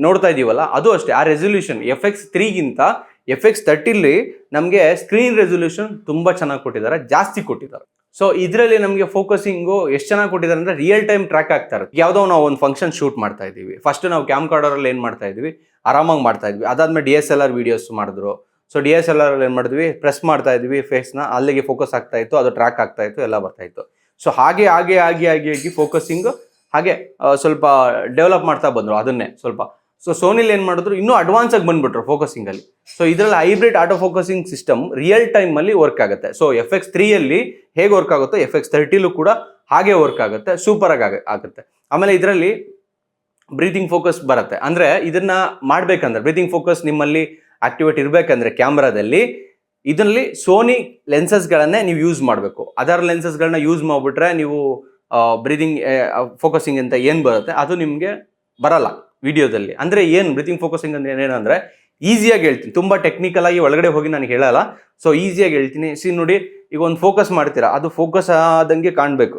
ನೋಡ್ತಾ ಇದ್ದೀವಲ್ಲ, ಅದು ಅಷ್ಟೇ, ಆ ರೆಸೊಲ್ಯೂಷನ್ FX3ಗಿಂತ FX30ಲಿ ನಮಗೆ ಸ್ಕ್ರೀನ್ ರೆಸೊಲ್ಯೂಷನ್ ತುಂಬ ಚೆನ್ನಾಗಿ ಕೊಟ್ಟಿದ್ದಾರೆ, ಜಾಸ್ತಿ ಕೊಟ್ಟಿದ್ದಾರೆ. ಸೊ ಇದರಲ್ಲಿ ನಮಗೆ ಫೋಕಸಿಂಗು ಎಷ್ಟು ಚೆನ್ನಾಗಿ ಕೊಟ್ಟಿದ್ದಾರೆ ಅಂದರೆ ರಿಯಲ್ ಟೈಮ್ ಟ್ರ್ಯಾಕ್ ಆಗ್ತಾ ಇರುತ್ತೆ. ಯಾವುದೋ ನಾವು ಒಂದು ಫಂಕ್ಷನ್ ಶೂಟ್ ಮಾಡ್ತಾ ಇದ್ದೀವಿ, ಫಸ್ಟ್ ನಾವು ಕ್ಯಾಮ್ ಕಾರ್ಡರಲ್ಲಿ ಏನು ಮಾಡ್ತಾ ಇದ್ವಿ, ಆರಾಮಾಗಿ ಮಾಡ್ತಾ ಇದ್ವಿ. ಅದಾದ್ಮೇಲೆ DSLR ವೀಡಿಯೋಸ್ ಮಾಡಿದ್ರು. ಸೊ DSLR ಏನು ಮಾಡಿದ್ವಿ, ಪ್ರೆಸ್ ಮಾಡ್ತಾ ಇದ್ವಿ ಫೇಸ್ನ, ಅಲ್ಲಿಗೆ ಫೋಕಸ್ ಆಗ್ತಾ ಇತ್ತು, ಅದು ಟ್ರ್ಯಾಕ್ ಆಗ್ತಾ ಇತ್ತು, ಎಲ್ಲ ಬರ್ತಾ ಇತ್ತು. ಸೊ ಹಾಗೆ ಆಗಿ ಆಗಿ ಆಗಿ ಆಗಿ ಫೋಕಸಿಂಗ್ ಹಾಗೆ ಸ್ವಲ್ಪ ಡೆವಲಪ್ ಮಾಡ್ತಾ ಬಂದರು ಅದನ್ನೇ ಸ್ವಲ್ಪ. ಸೊ ಸೋನಿಲಿ ಏನು ಮಾಡಿದ್ರು, ಇನ್ನೂ ಅಡ್ವಾನ್ಸ್ ಆಗಿ ಬಂದ್ಬಿಟ್ರು ಫೋಕಸಿಂಗಲ್ಲಿ. ಸೊ ಇದರಲ್ಲಿ hybrid auto focusing system real ಟೈಮಲ್ಲಿ ವರ್ಕ್ ಆಗುತ್ತೆ. ಸೊ FX3ಯಲ್ಲಿ ಹೇಗೆ ವರ್ಕ್ ಆಗುತ್ತೋ FX30ಲೂ ಕೂಡ ಹಾಗೆ ವರ್ಕ್ ಆಗುತ್ತೆ, ಸೂಪರಾಗಿ ಆಗುತ್ತೆ. ಆಮೇಲೆ ಇದರಲ್ಲಿ ಬ್ರೀತಿಂಗ್ ಫೋಕಸ್ ಬರುತ್ತೆ. ಅಂದರೆ ಇದನ್ನು ಮಾಡಬೇಕಂದ್ರೆ ಬ್ರೀತಿಂಗ್ ಫೋಕಸ್ ನಿಮ್ಮಲ್ಲಿ ಆಕ್ಟಿವೇಟ್ ಇರಬೇಕಂದ್ರೆ ಕ್ಯಾಮ್ರಾದಲ್ಲಿ ಇದರಲ್ಲಿ ಸೋನಿ ಲೆನ್ಸಸ್ಗಳನ್ನೇ ನೀವು ಯೂಸ್ ಮಾಡಬೇಕು. ಅದರ್ ಲೆನ್ಸಸ್ಗಳನ್ನ ಯೂಸ್ ಮಾಡಿಬಿಟ್ರೆ ನೀವು ಬ್ರೀದಿಂಗ್ ಫೋಕಸಿಂಗ್ ಅಂತ ಏನು ಬರುತ್ತೆ ಅದು ನಿಮಗೆ ಬರಲ್ಲ ವಿಡಿಯೋದಲ್ಲಿ. ಅಂದರೆ ಏನು ಬ್ರೀತಿಂಗ್ ಫೋಕಸಿಂಗ್ ಅಂದರೆ ಏನಂದರೆ ಈಸಿಯಾಗಿ ಹೇಳ್ತೀನಿ, ತುಂಬ ಟೆಕ್ನಿಕಲ್ ಆಗಿ ಒಳಗಡೆ ಹೋಗಿ ನಾನು ಹೇಳಲ್ಲ. ಸೊ ಈಸಿಯಾಗಿ ಹೇಳ್ತೀನಿ. ನೋಡಿ, ಈಗ ಒಂದು ಫೋಕಸ್ ಮಾಡ್ತೀರಾ, ಅದು ಫೋಕಸ್ ಆದಂಗೆ ಕಾಣಬೇಕು.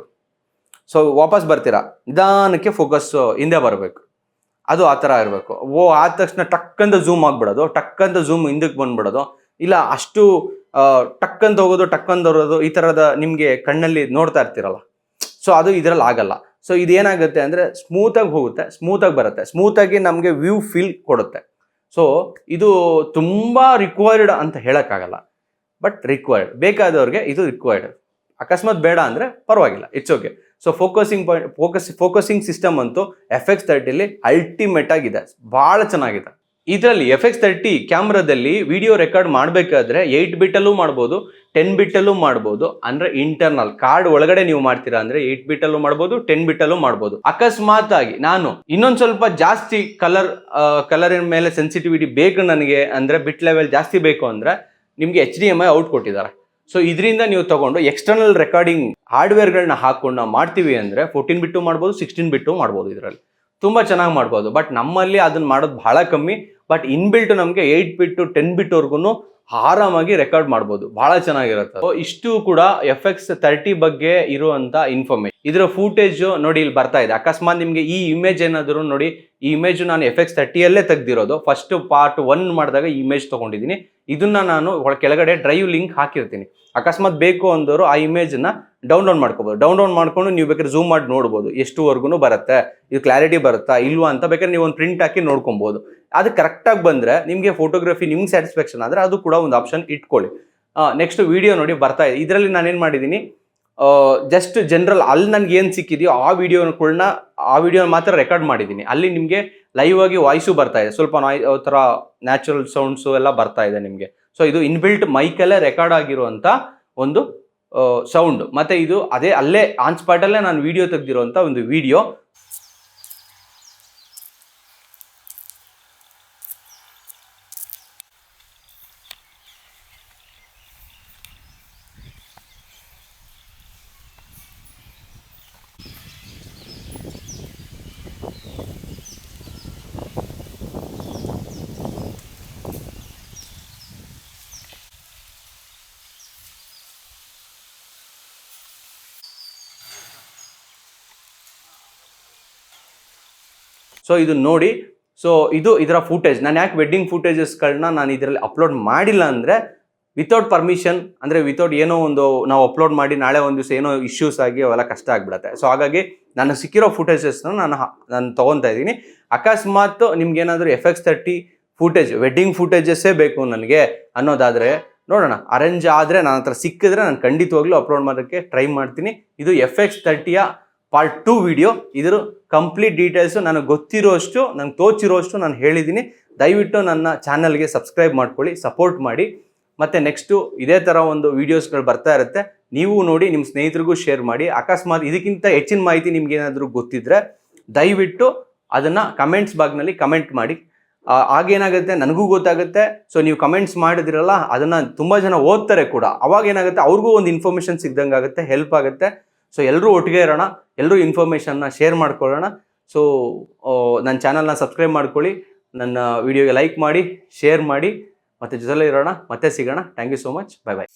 ಸೊ ವಾಪಸ್ ಬರ್ತೀರಾ, ನಿಧಾನಕ್ಕೆ ಫೋಕಸ್ ಹಿಂದೆ ಬರಬೇಕು, ಅದು ಆ ಥರ ಇರಬೇಕು. ಆದ ತಕ್ಷಣ ಟಕ್ಕಂತ ಝೂಮ್ ಆಗಿಬಿಡೋದು, ಟಕ್ಕಂತ ಝೂಮ್ ಹಿಂದಕ್ಕೆ ಬಂದುಬಿಡೋದು, ಇಲ್ಲ ಅಷ್ಟು ಟಕ್ಕಂತ ಹೋಗೋದು, ಟಕ್ಕಂತ ಬರೋದು, ಈ ಥರದ ನಿಮಗೆ ಕಣ್ಣಲ್ಲಿ ನೋಡ್ತಾ ಇರ್ತೀರಲ್ಲ. ಸೊ ಅದು ಇದರಲ್ಲಿ ಆಗಲ್ಲ. ಸೊ ಇದೇನಾಗುತ್ತೆ ಅಂದರೆ ಸ್ಮೂತಾಗಿ ಹೋಗುತ್ತೆ, ಸ್ಮೂತಾಗಿ ಬರುತ್ತೆ, ಸ್ಮೂತಾಗಿ ನಮಗೆ ವ್ಯೂ ಫೀಲ್ ಕೊಡುತ್ತೆ. ಸೊ ಇದು ತುಂಬ ರಿಕ್ವೈರ್ಡ್ ಅಂತ ಹೇಳೋಕ್ಕಾಗಲ್ಲ. ಬಟ್ ರಿಕ್ವೈರ್ಡ್, ಬೇಕಾದವ್ರಿಗೆ ಇದು ರಿಕ್ವೈರ್ಡ್. ಅಕಸ್ಮಾತ್ ಬೇಡ ಅಂದರೆ ಪರವಾಗಿಲ್ಲ, it's okay. So focusing system ಅಂತೂ FX30ಲಿ ಅಲ್ಟಿಮೇಟ್ ಆಗಿದೆ, ಭಾಳ ಚೆನ್ನಾಗಿದೆ. ಇದರಲ್ಲಿ FX30 ಕ್ಯಾಮ್ರಾದಲ್ಲಿ ವಿಡಿಯೋ ರೆಕಾರ್ಡ್ ಮಾಡಬೇಕಾದ್ರೆ 8 ಬಿಟ್ಟಲ್ಲೂ ಮಾಡ್ಬೋದು, 10 ಬಿಟ್ಟಲ್ಲೂ ಮಾಡ್ಬೋದು. ಅಂದರೆ ಇಂಟರ್ನಲ್ ಕಾರ್ಡ್ ಒಳಗಡೆ ನೀವು ಮಾಡ್ತೀರಾ ಅಂದರೆ 8 ಬಿಟ್ಟಲ್ಲೂ ಮಾಡ್ಬೋದು, 10 ಬಿಟ್ಟಲ್ಲೂ ಮಾಡ್ಬೋದು. ಅಕಸ್ಮಾತ್ ಆಗಿ ನಾನು ಇನ್ನೊಂದು ಸ್ವಲ್ಪ ಜಾಸ್ತಿ ಕಲರಿನ ಮೇಲೆ ಸೆನ್ಸಿಟಿವಿಟಿ ಬೇಕು ನನಗೆ ಅಂದರೆ ಬಿಟ್ ಲೆವೆಲ್ ಜಾಸ್ತಿ ಬೇಕು ಅಂದರೆ ನಿಮಗೆ HDMI ಔಟ್ ಕೊಟ್ಟಿದ್ದಾರೆ. ಸೊ ಇದರಿಂದ ನೀವು ತಗೊಂಡು ಎಕ್ಸ್ಟರ್ನಲ್ ರೆಕಾರ್ಡಿಂಗ್ ಹಾರ್ಡ್ವೇರ್ಗಳನ್ನ ಹಾಕೊಂಡು ನಾವು ಮಾಡ್ತೀವಿ ಅಂದರೆ 14 ಬಿಟ್ಟು ಮಾಡ್ಬೋದು, 16 ಬಿಟ್ಟು ಮಾಡ್ಬೋದು. ಇದರಲ್ಲಿ ತುಂಬ ಚೆನ್ನಾಗಿ ಮಾಡ್ಬೋದು. ಬಟ್ ನಮ್ಮಲ್ಲಿ ಅದನ್ನ ಮಾಡೋದು ಬಹಳ ಕಮ್ಮಿ. ಬಟ್ ಇನ್ಬಿಲ್ಟ್ ನಮಗೆ 8 ಬಿಟ್ಟು 10 ಬಿಟ್ವರೆಗೂ ಆರಾಮಾಗಿ ರೆಕಾರ್ಡ್ ಮಾಡ್ಬೋದು, ಬಹಳ ಚೆನ್ನಾಗಿರುತ್ತೆ. ಇಷ್ಟು ಕೂಡ FX30 ಬಗ್ಗೆ ಇರುವಂತ ಇನ್ಫಾರ್ಮೇಶನ್. ಇದರ ಫೂಟೇಜ್ ನೋಡಿ ಇಲ್ಲಿ ಬರ್ತಾ ಇದೆ. ಅಕಸ್ಮಾತ್ ನಿಮಗೆ ಈ ಇಮೇಜ್ ಏನಾದರೂ ನೋಡಿ, ಈ ಇಮೇಜ್ ನಾನು FX30ಯಲ್ಲೇ ತೆಗ್ದಿರೋದು. ಫಸ್ಟ್ ಪಾರ್ಟ್ 1 ಮಾಡಿದಾಗ ಈ ಇಮೇಜ್ ತೊಗೊಂಡಿದ್ದೀನಿ. ಇದನ್ನ ನಾನು ಕೆಳಗಡೆ ಡ್ರೈವ್ ಲಿಂಕ್ ಹಾಕಿರ್ತೀನಿ. ಅಕಸ್ಮಾತ್ ಬೇಕು ಅಂದವರು ಆ ಇಮೇಜನ್ನ ಡೌನ್ಲೋಡ್ ಮಾಡ್ಕೋಬೋದು. ಡೌನ್ಲೋಡ್ ಮಾಡ್ಕೊಂಡು ನೀವು ಬೇಕಾದ್ರೆ ಝೂಮ್ ಮಾಡಿ ನೋಡ್ಬೋದು, ಎಷ್ಟುವರೆಗೂ ಬರುತ್ತೆ, ಇದು ಕ್ಲಾರಿಟಿ ಬರುತ್ತಾ ಇಲ್ವಾ ಅಂತ ಬೇಕಾದ್ರೆ ನೀವು ಒಂದು ಪ್ರಿಂಟ್ ಹಾಕಿ ನೋಡ್ಕೊಬೋದು. ಅದು ಕರೆಕ್ಟಾಗಿ ಬಂದರೆ ನಿಮಗೆ ಫೋಟೋಗ್ರಫಿ ನಿಮ್ಗೆ ಸ್ಯಾಟಿಸ್ಫ್ಯಾಕ್ಷನ್ ಆದರೆ ಅದು ಕೂಡ ಒಂದು ಆಪ್ಷನ್ ಇಟ್ಕೊಳ್ಳಿ. ನೆಕ್ಸ್ಟ್ ವಿಡಿಯೋ ನೋಡಿ ಬರ್ತಾ ಇದೆ. ಇದರಲ್ಲಿ ನಾನೇನು ಮಾಡಿದ್ದೀನಿ, ಜಸ್ಟ್ ಜನರಲ್ ಅಲ್ಲಿ ನನಗೆ ಏನು ಸಿಕ್ಕಿದೆಯೋ ಆ ವಿಡಿಯೋನ ಮಾತ್ರ ರೆಕಾರ್ಡ್ ಮಾಡಿದ್ದೀನಿ. ಅಲ್ಲಿ ನಿಮಗೆ ಲೈವ್ ಆಗಿ ವಾಯ್ಸು ಬರ್ತಾ ಇದೆ, ಸ್ವಲ್ಪ ಥರ ನ್ಯಾಚುರಲ್ ಸೌಂಡ್ಸು ಎಲ್ಲ ಬರ್ತಾ ಇದೆ ನಿಮಗೆ. ಸೊ ಇದು ಇನ್ಬಿಲ್ಟ್ ಮೈಕಲ್ಲೇ ರೆಕಾರ್ಡ್ ಆಗಿರುವಂಥ ಒಂದು ಸೌಂಡ್. ಮತ್ತು ಇದು ಅಲ್ಲೇ ಆನ್ ಸ್ಪಾಟಲ್ಲೇ ನಾನು ವಿಡಿಯೋ ತೆಗೆದಿರುವಂಥ ಒಂದು ವಿಡಿಯೋ. ಸೊ ಇದು ನೋಡಿ, ಸೊ ಇದರ ಫೂಟೇಜ್. ನಾನು ಯಾಕೆ ವೆಡ್ಡಿಂಗ್ ಫೂಟೇಜಸ್ಗಳನ್ನ ನಾನು ಇದರಲ್ಲಿ ಅಪ್ಲೋಡ್ ಮಾಡಿಲ್ಲ ಅಂದರೆ ವಿತೌಟ್ ಪರ್ಮಿಷನ್, ಅಂದರೆ ವಿತೌಟ್ ಏನೋ ಒಂದು ನಾವು ಅಪ್ಲೋಡ್ ಮಾಡಿ ನಾಳೆ ಒಂದು ದಿವಸ ಏನೋ ಇಶ್ಯೂಸ್ ಆಗಿ ಅವೆಲ್ಲ ಕಷ್ಟ ಆಗಿಬಿಡುತ್ತೆ. ಸೊ ಹಾಗಾಗಿ ನನಗೆ ಸಿಕ್ಕಿರೋ ಫೂಟೇಜಸ್ನ ನಾನು ತೊಗೊತಾ ಇದ್ದೀನಿ. ಅಕಸ್ಮಾತ್ ನಿಮ್ಗೇನಾದರೂ FX30 ಫೂಟೇಜ್ ವೆಡ್ಡಿಂಗ್ ಫೂಟೇಜಸ್ಸೇ ಬೇಕು ನನಗೆ ಅನ್ನೋದಾದರೆ ನೋಡೋಣ, ಅರೇಂಜ್ ಆದರೆ ನನ್ನ ಹತ್ರ ಸಿಕ್ಕಿದ್ರೆ ನಾನು ಖಂಡಿತವಾಗ್ಲೂ ಅಪ್ಲೋಡ್ ಮಾಡೋಕ್ಕೆ ಟ್ರೈ ಮಾಡ್ತೀನಿ. ಇದು FX30ಯ ಪಾರ್ಟ್ 2 ವಿಡಿಯೋ. ಇದರ ಕಂಪ್ಲೀಟ್ ಡೀಟೇಲ್ಸು ನನಗೆ ಗೊತ್ತಿರೋಷ್ಟು, ನನಗೆ ತೋಚಿರೋಷ್ಟು ನಾನು ಹೇಳಿದ್ದೀನಿ. ದಯವಿಟ್ಟು ನನ್ನ ಚಾನಲ್ಗೆ ಸಬ್ಸ್ಕ್ರೈಬ್ ಮಾಡ್ಕೊಳ್ಳಿ, ಸಪೋರ್ಟ್ ಮಾಡಿ. ಮತ್ತು ನೆಕ್ಸ್ಟು ಇದೇ ಥರ ಒಂದು ವೀಡಿಯೋಸ್ಗಳು ಬರ್ತಾ ಇರುತ್ತೆ, ನೀವು ನೋಡಿ ನಿಮ್ಮ ಸ್ನೇಹಿತರಿಗೂ ಶೇರ್ ಮಾಡಿ. ಅಕಸ್ಮಾತ್ ಇದಕ್ಕಿಂತ ಹೆಚ್ಚಿನ ಮಾಹಿತಿ ನಿಮ್ಗೇನಾದರೂ ಗೊತ್ತಿದ್ದರೆ ದಯವಿಟ್ಟು ಅದನ್ನು ಕಮೆಂಟ್ಸ್ ಬಾಕ್ನಲ್ಲಿ ಕಮೆಂಟ್ ಮಾಡಿ. ಆಗೇನಾಗುತ್ತೆ ನನಗೂ ಗೊತ್ತಾಗುತ್ತೆ. ಸೊ ನೀವು ಕಮೆಂಟ್ಸ್ ಮಾಡಿದಿರಲ್ಲ ಅದನ್ನು ತುಂಬ ಜನ ಓದ್ತಾರೆ ಕೂಡ. ಅವಾಗ ಏನಾಗುತ್ತೆ, ಅವ್ರಿಗೂ ಒಂದು ಇನ್ಫಾರ್ಮೇಷನ್ ಸಿಗ್ದಂಗೆ ಆಗುತ್ತೆ, ಹೆಲ್ಪ್ ಆಗುತ್ತೆ. ಸೊ ಎಲ್ಲರೂ ಒಟ್ಟಿಗೆ ಇರೋಣ, ಎಲ್ಲರೂ ಇನ್ಫಾರ್ಮೇಷನ್ನ ಶೇರ್ ಮಾಡ್ಕೊಳ್ಳೋಣ. ಸೊ ನನ್ನ ಚಾನಲ್ನ ಸಬ್ಸ್ಕ್ರೈಬ್ ಮಾಡ್ಕೊಳ್ಳಿ, ನನ್ನ ವಿಡಿಯೋಗೆ ಲೈಕ್ ಮಾಡಿ, ಶೇರ್ ಮಾಡಿ, ಮತ್ತು ಜೊತೆಲೇ ಇರೋಣ. ಮತ್ತೆ ಸಿಗೋಣ. Thank you so much. Bye by.